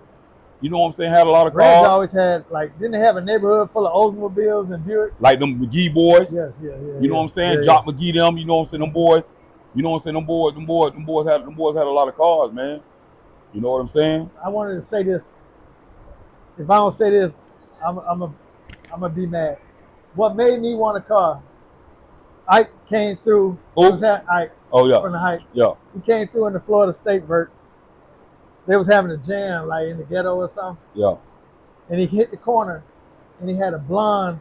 You know what I'm saying? Had a lot of cars. Ranger always had, like, didn't they have a neighborhood full of Oldsmobiles and Buicks? Like them McGee boys. Yes. You know what I'm saying? Jock McGee them. You know what I'm saying? Them boys. You know what I'm saying? Them boys had a lot of cars, man. You know what I'm saying? I wanted to say this. If I don't say this, I'm gonna be mad. What made me want a car? Ike came through. Ike from the Hike. Yeah. He came through in the Florida State vert. They was having a jam like in the ghetto or something. Yeah. And he hit the corner, and he had a blonde.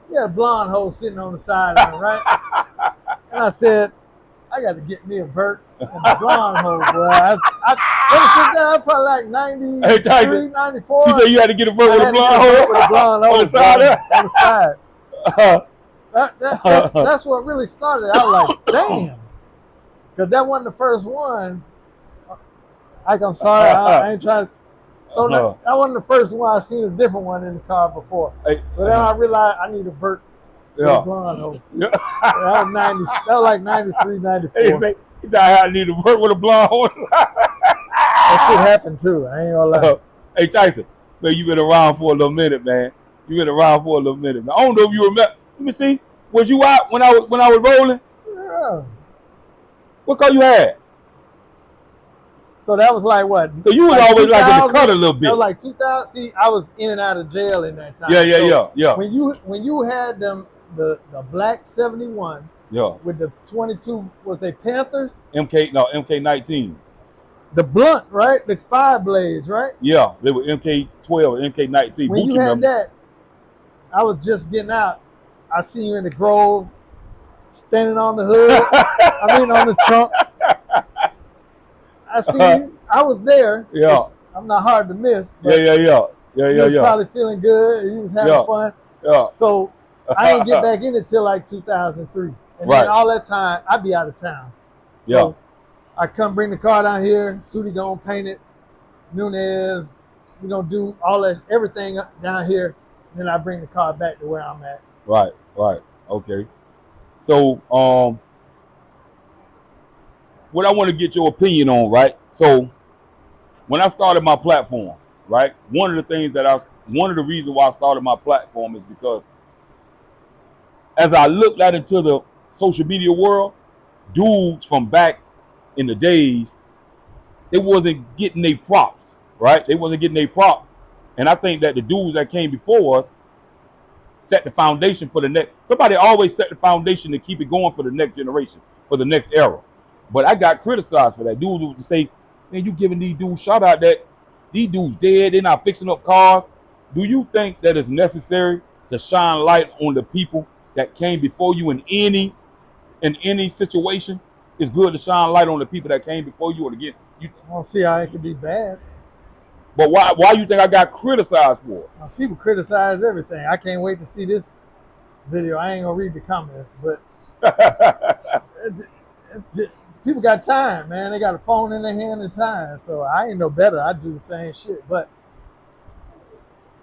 He had a blonde hoe sitting on the side of him, right? And I said, I got to get me a vert and a blonde hoe, boy. I probably like 93, Tyson, 94. You said you had to get a vert with a blonde hoe? With a blonde hoe on the side there? On the side. That's what really started. I was like, damn. Because that wasn't the first one. I'm sorry, I ain't trying to. That wasn't the first one. I seen a different one in the car before. So then I realized I need a vert. Blonde hoe. That was 90. That was like 93, 94. He said I need a vert with a blonde hoe. That shit happened too. I ain't gonna lie. Hey Tyson, man, you been around for a little minute, man. You been around for a little minute, man. I don't know if you remember. Let me see. Was you out when I was rolling? Yeah. What car you had? So that was like what? So you was like always like in the cut a little bit. That was like 2000. See, I was in and out of jail in that time. Yeah. When you had them the black 71. Yeah. With the 22, was they Panthers? MK19. The blunt, right? The 5 blades, right? Yeah, they were MK12, MK19. When you had that, I was just getting out. I see you in the Grove, standing on the hood. On the trunk. I see you. I was there. Yeah. I'm not hard to miss. Yeah. You was probably feeling good. You was having fun. Yeah. So I didn't get back in it till like 2003. And then all that time, I'd be out of town. So I come bring the car down here. Sudi gonna paint it. Nunez, we gonna do all that, everything down here. And then I bring the car back to where I'm at. Right. Okay. So, what I want to get your opinion on, right? So, when I started my platform, right? One of the reasons why I started my platform is because as I looked out into the social media world, dudes from back in the days, they wasn't getting their props, right? They wasn't getting their props. And I think that the dudes that came before us set the foundation for the next. Somebody always set the foundation to keep it going for the next generation, for the next era. But I got criticized for that. Dudes would say, man, you giving these dudes shout out that these dudes dead, they're not fixing up cars. Do you think that it's necessary to shine light on the people that came before you in any situation? It's good to shine light on the people that came before you. And again, I don't see how it could be bad. But why you think I got criticized for it? People criticize everything. I can't wait to see this video. I ain't gonna read the comments, but people got time, man. They got a phone in their hand and time. So I ain't no better. I do the same shit. But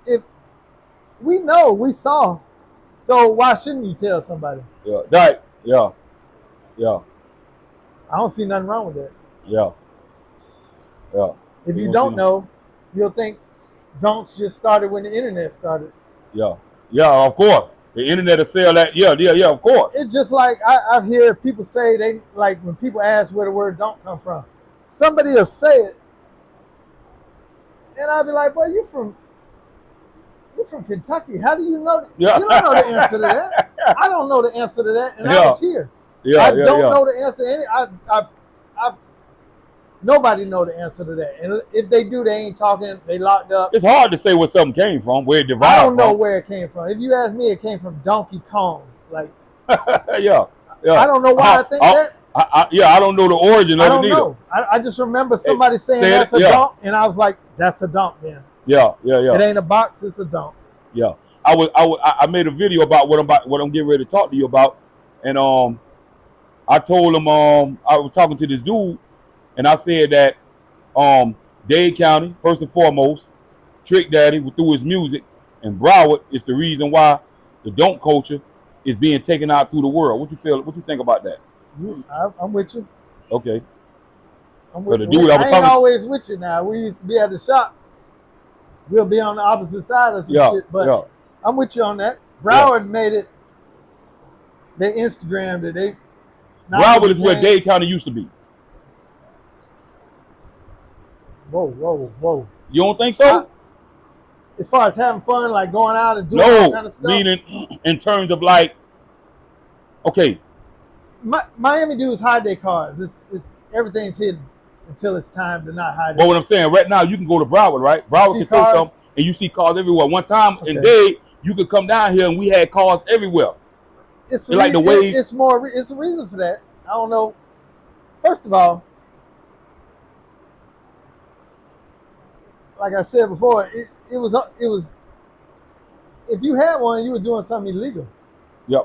if we know, we saw, so why shouldn't you tell somebody? Yeah, right. Yeah. I don't see nothing wrong with that. Yeah. If you don't know, you'll think don'ts just started when the internet started. Yeah, of course. The internet will sell that. Yeah, of course. It's just like I hear people say, they like when people ask where the word don't come from. Somebody will say it, and I'll be like, "Boy, you're from Kentucky. How do you know that?" Yeah. You don't know the answer to that. I don't know the answer to that, and I was here. Yeah, I don't know the answer to any. Nobody know the answer to that. And if they do, they ain't talking. They locked up. It's hard to say where something came from, where it I derived don't know from. where it came from. If you ask me, it came from Donkey Kong. Like, Yeah, yeah. I don't know why I think that. I don't know the origin I of it don't neither. know. I just remember somebody saying Said that's it, a yeah. donk, and I was like, that's a donk, then. Yeah, yeah, yeah. It ain't a box, it's a donk. Yeah. I made a video about what I'm getting ready to talk to you about. And I told him I was talking to this dude, and I said that Dade County, first and foremost, Trick Daddy through his music, and Broward is the reason why the don't culture is being taken out through the world. What you feel? What you think about that? I'm with you. Okay. I'm But with the you. dude I I was ain't talking to, always with you now. We used to be at the shop. We'll be on the opposite side of some yeah, shit, but yeah, I'm with you on that. Broward made it. They Instagrammed it. They Broward is where Dade County used to be. Whoa. You don't think so? As far as having fun, like going out and doing all No, kind of stuff. meaning in terms of like, okay, Miami dudes hide their cars. It's everything's hidden until it's time to not hide it. but what I'm saying right now, you can go to Broward, right? Broward can throw something, and you see cars everywhere. One time in Dade, you could come down here and we had cars everywhere. It's like the way it's more. It's a reason for that. I don't know. First of all, like I said before, it was. If you had one, you were doing something illegal. Yeah,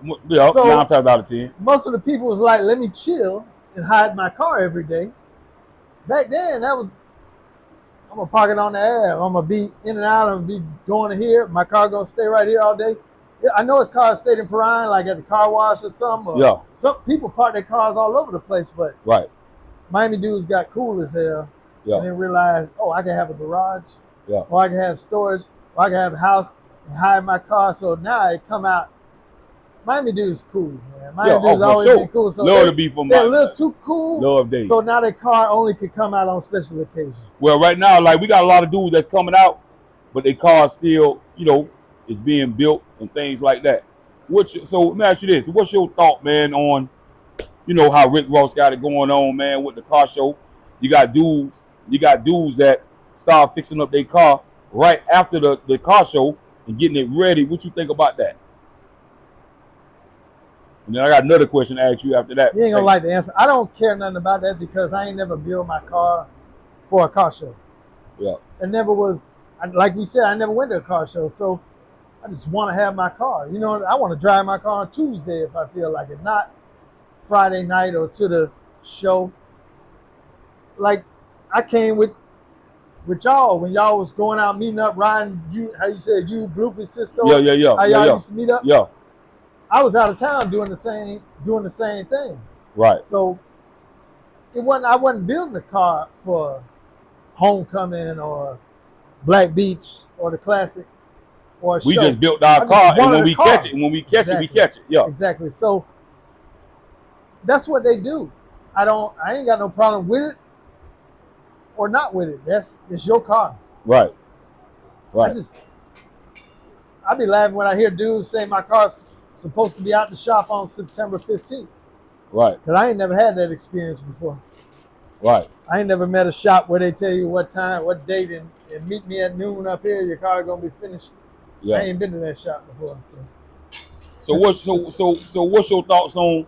So 9 times out of 10. Most of the people was like, "Let me chill and hide my car every day." Back then, that was. I'm gonna park it on the Ave. I'm gonna be in and out. I'm gonna be going to here. My car gonna stay right here all day. I know his car stayed in Perrine, like at the car wash or something. Or some people park their cars all over the place, but Miami dudes got cool as hell. And then realized, oh, I can have a garage, or I can have storage, or I can have a house and hide my car. So now it come out. Miami dudes cool, man. Miami dudes always been cool. So love to be from they're a little too cool. Love Dade. So now their car only can come out on special occasions. Well, right now, like we got a lot of dudes that's coming out, but their car still, is being built and things like that. So let me ask you this: what's your thought, man, on how Rick Ross got it going on, man, with the car show? You got dudes that start fixing up their car right after the car show and getting it ready. What you think about that? And then I got another question to ask you after that. You ain't gonna like the answer. I don't care nothing about that because I ain't never built my car for a car show. Yeah. It never was, like we said, I never went to a car show. So I just want to have my car. I want to drive my car on Tuesday if I feel like it, not Friday night or to the show. Like I came with y'all when y'all was going out meeting up, riding. How you said you, Bloop and Cisco. Yeah. How y'all used to meet up. Yeah. I was out of town doing the same thing. Right. So I wasn't building a car for Homecoming or Black Beach or the Classic or a show. We just built our car, and when we catch it, we catch it. Yeah. Exactly. So that's what they do. I ain't got no problem with it or not with it. It's your car. Right. I be laughing when I hear dudes say my car's supposed to be out the shop on September 15th. Right. Because I ain't never had that experience before. Right. I ain't never met a shop where they tell you what time, what date, and meet me at noon up here. Your car gonna be finished. Yeah. I ain't been to that shop before. So what's your thoughts on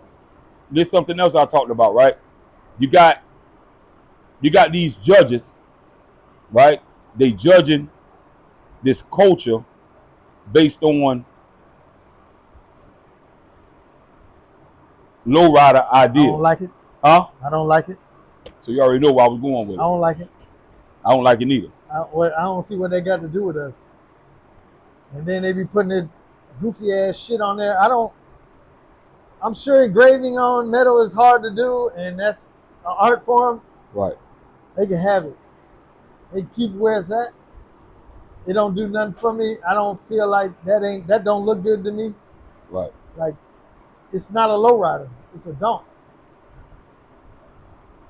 this? Something else I talked about, right? You got these judges, right? They judging this culture based on lowrider ideas. I don't like it. Huh? I don't like it. So you already know where I was going with it. I don't like it. I don't like it neither. I don't see what they got to do with us. And then they be putting that goofy ass shit on there. I'm sure engraving on metal is hard to do, and that's an art form. Right. They can have it. They keep where it's at. It don't do nothing for me. I don't feel like that don't look good to me. Right. Like, it's not a lowrider. It's a dump.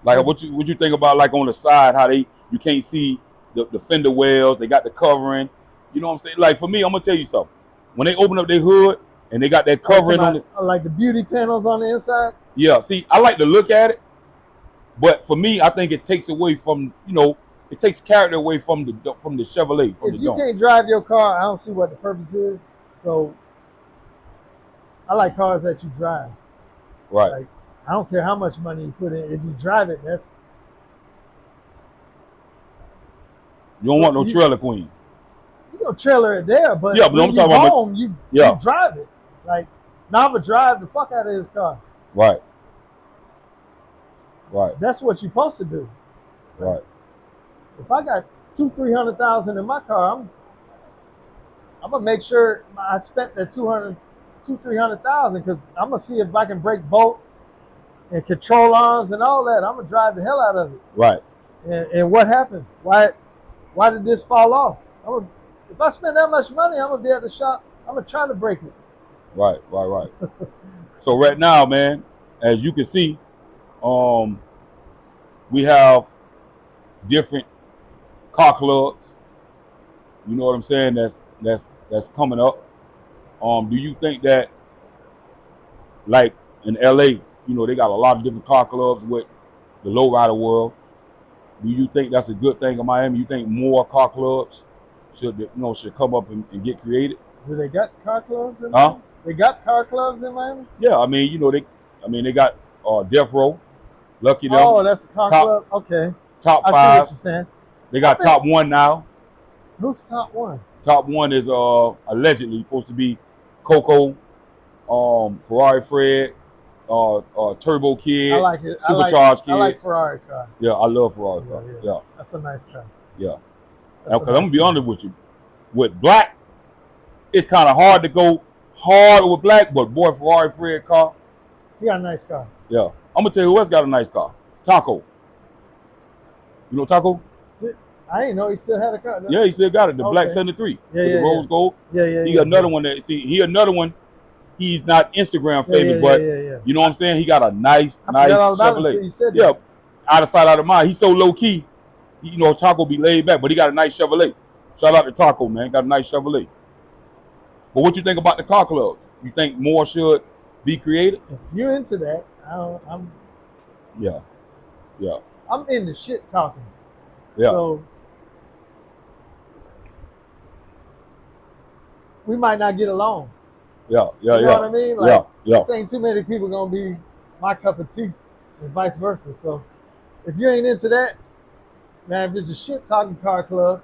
Like what you think about, like on the side, how you can't see the fender wells, they got the covering. You know what I'm saying? Like for me, I'm gonna tell you something. When they open up their hood and they got that covering on it, like the beauty panels on the inside. Yeah, see, I like to look at it, But for me, I think it takes away from, it takes character away from the Chevrolet, from If the you Dunk. can't drive your car, I don't see what the purpose is. So I like cars that you drive. Right. Like, I don't care how much money you put in. If you drive it, that's You don't want no trailer queen. You gonna trailer it there, but Yeah, but when I'm you talking about, home, you drive it. Like, now I'ma drive the fuck out of his car. Right. Right. That's what you're supposed to do. Right. If I got 200,000-300,000 in my car, I'm gonna make sure I spent that 200,000-300,000 because I'm gonna see if I can break bolts and control arms and all that. I'm gonna drive the hell out of it. Right. And what happened? Why did this fall off? If I spend that much money, I'm gonna be at the shop. I'm gonna try to break it. Right. So right now, man, as you can see, we have different car clubs. You know what I'm saying? That's coming up. Do you think that, like in LA, they got a lot of different car clubs with the lowrider world? Do you think that's a good thing in Miami? You think more car clubs should come up and get created? Do they got car clubs in Miami? They got car clubs in Miami? Yeah, they got Death Row, Lucky them. Oh, that's a car club. Okay. Top 5. I see what you're saying. They got Top 1 now. Who's Top 1? Top 1 is allegedly supposed to be Coco, Ferrari Fred, Turbo Kid, I like it. Supercharged Kid. I like Ferrari car. Yeah, I love Ferrari car. Yeah. That's a nice car. Yeah. Because I'm gonna be honest with you, with black, it's kind of hard to go hard with black, but boy, Ferrari Fred car. He got a nice car. Yeah. I'm gonna tell you who else got a nice car. Taco. You know Taco? I didn't know he still had a car. Yeah, he still got it. The black 73. Yeah, with the rose gold. Yeah. He got another one that he another one. He's not Instagram famous, but you know what I'm saying? He got a nice Chevrolet. Yeah. Out of sight, out of mind. He's so low key. Taco be laid back, but he got a nice Chevrolet. Shout out to Taco, man. Got a nice Chevrolet. But what you think about the car clubs? You think more should be created? If you're into that, I'm. Yeah. I'm into shit talking. Yeah. So we might not get along. Yeah. You know what I mean? Like, yeah. This ain't too many people gonna be my cup of tea, and vice versa. So if you ain't into that, man, if it's a shit talking car club,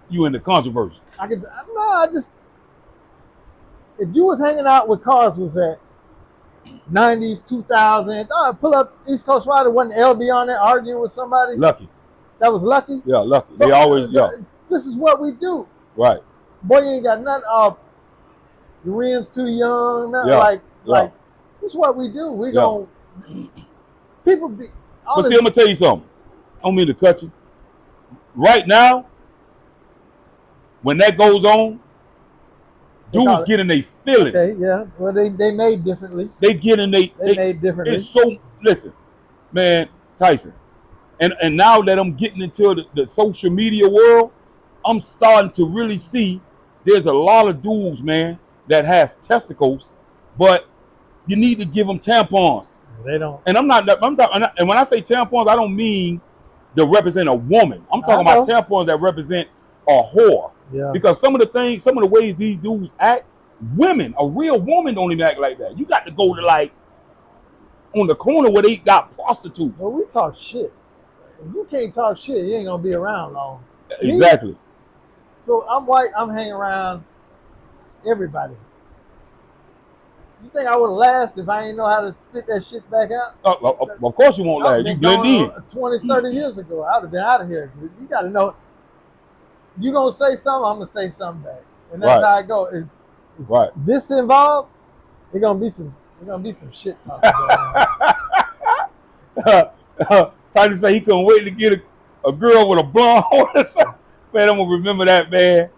you into controversy? If you was hanging out with cars was at 90s, 2000, pull up East Coast Rider, wasn't LB on there arguing with somebody? Lucky. That was Lucky? Yeah, Lucky. So, they always, this is what we do. Right. Boy, you ain't got nothing off. The rims too young. Nothing like, this is what we do. We gon' people be. But see, I'm gonna tell you something. I don't mean to cut you. Right now, when that goes on, dudes get in their feelings. Okay, yeah. Well, they made differently. They get in they made differently. It's so, listen, man, Tyson. And now that I'm getting into the social media world, I'm starting to really see there's a lot of dudes, man, that has testicles, but you need to give them tampons. They don't. And and when I say tampons, I don't mean to represent a woman. I'm talking about tampons that represent a whore. Yeah. Because some of the ways these dudes act, a real woman don't even act like that. You got to go to like on the corner where they got prostitutes. Well, we talk shit. If you can't talk shit, you ain't gonna be around long. Exactly. So I'm white. I'm hanging around everybody. You think I would last if I ain't know how to spit that shit back out? Of course you won't last. You blend in. 20, 30 years ago, I would have been out of here. You got to know. You gonna say something, I'm gonna say something back, and that's how it go. This involved, it's gonna be some shit talking going on. Tyson say he couldn't wait to get a girl with a blonde hair. Man, I'm gonna remember that, man.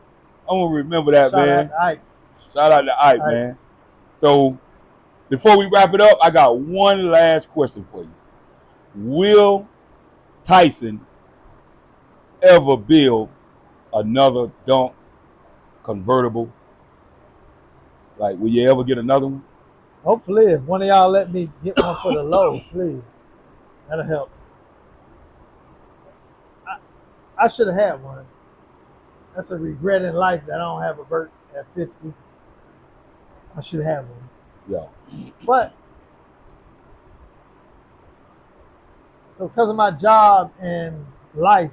Shout out to Ike, man. So, before we wrap it up, I got one last question for you. Will Tyson ever build another Dunk convertible? Like, will you ever get another one? Hopefully, if one of y'all let me get one for the low, please. That'll help. I should have had one. That's a regret in life that I don't have a vert at 50. I should have one. Yeah. But so because of my job and life,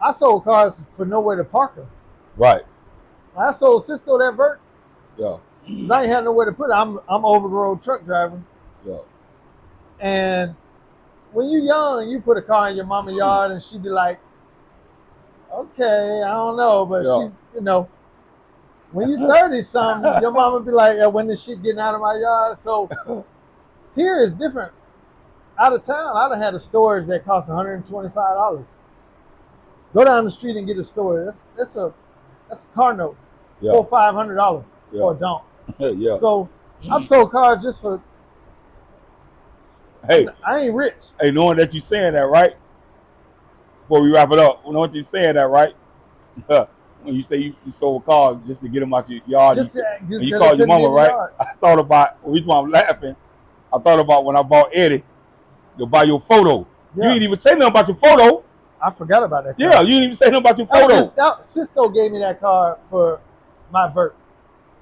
I sold cars for nowhere to park them. Right. I sold Cisco that vert. Yeah. Cause I ain't had nowhere to put it. I'm over the road truck driver. Yeah. And when you're young, you put a car in your mama's yard and she'd be like, okay, I don't know, but Yeah. she, when you're 30 something, your mama be like, when this shit getting out of my yard? So here is different. Out of town, I'd have had a storage that cost $125. Go down the street and get a storage. That's a car note. Yeah. $400-500 for a dump. Yeah. So I've sold cars just for. Hey, I ain't rich. Hey, knowing that you saying that, right? Before we wrap it up, knowing that you saying that, right? When you say you sold a car just to get them out your yard, you called your mama, right? Yard. I thought about the reason why I'm laughing. I thought about when I bought Eddie to buy your photo. Yeah. You didn't even say nothing about your photo. I forgot about that car. Yeah, you didn't even say nothing about your photo. Cisco gave me that car for my vert.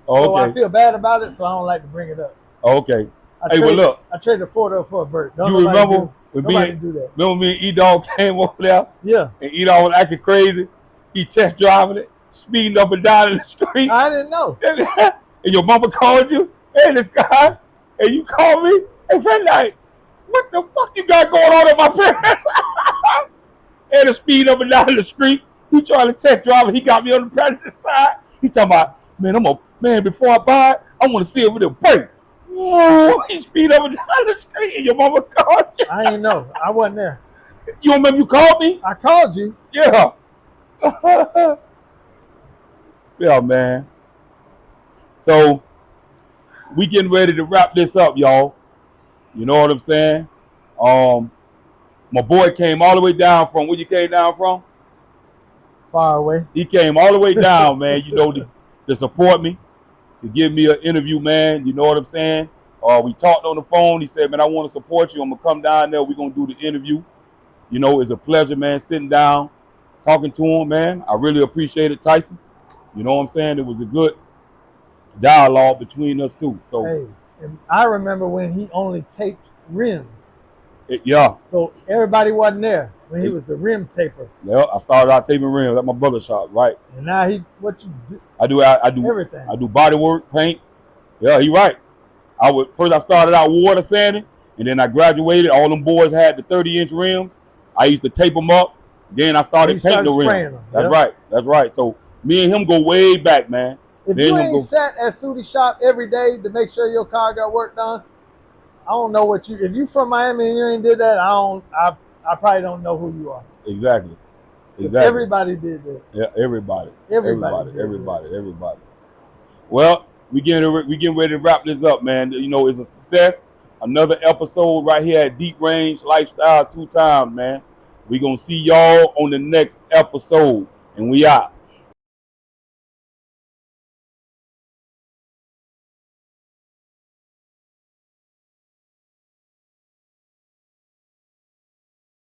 Oh, okay. So I feel bad about it, so I don't like to bring it up. Okay. Well, look. I traded a photo for a vert. You remember when nobody do that. Remember me and E-Dog came over there? Yeah. And E-Dog was acting crazy. He test driving it, speeding up and down in the street. I didn't know. And your mama called you. Hey, this guy. And you called me. Hey, friend, like, what the fuck you got going on at my parents? And the speed up and down in the street. He trying to test drive it. He got me on the passenger side. He talking about, man, before I buy it, I want to see if it'll break. Whoa, he speed up and down the street and your mama called you. I ain't know. I wasn't there. You remember you called me? I called you. Yeah. Yeah, man. So we getting ready to wrap this up, y'all. You know what I'm saying? My boy came all the way down from where you came down from? Far away. He came all the way down, man, to support me, to give me an interview, man. You know what I'm saying? We talked on the phone. He said, man, I want to support you. I'm going to come down there. We're going to do the interview. It's a pleasure, man, sitting down, talking to him, man. I really appreciate it, Tyson. You know what I'm saying? It was a good dialogue between us two. So, hey, and I remember when he only taped rims. Yeah. So everybody wasn't there when he was the rim taper. Yeah, I started out taping rims at my brother's shop, right? And now what you do? I do everything. I do body work, paint. Yeah, he right. First I started out water sanding, and then I graduated. All them boys had the 30-inch rims. I used to tape them up. Then I started painting the rims. That's right. That's right. So me and him go way back, man. If you ain't sat at Sudi's shop every day to make sure your car got work done, I don't know what if you from Miami and you ain't did that, I probably don't know who you are. Exactly. Everybody did that. Yeah, everybody. Everybody. Well, we getting ready to wrap this up, man. It's a success. Another episode right here at Deep Range Lifestyle 2 times, man. We gonna see y'all on the next episode, and we out.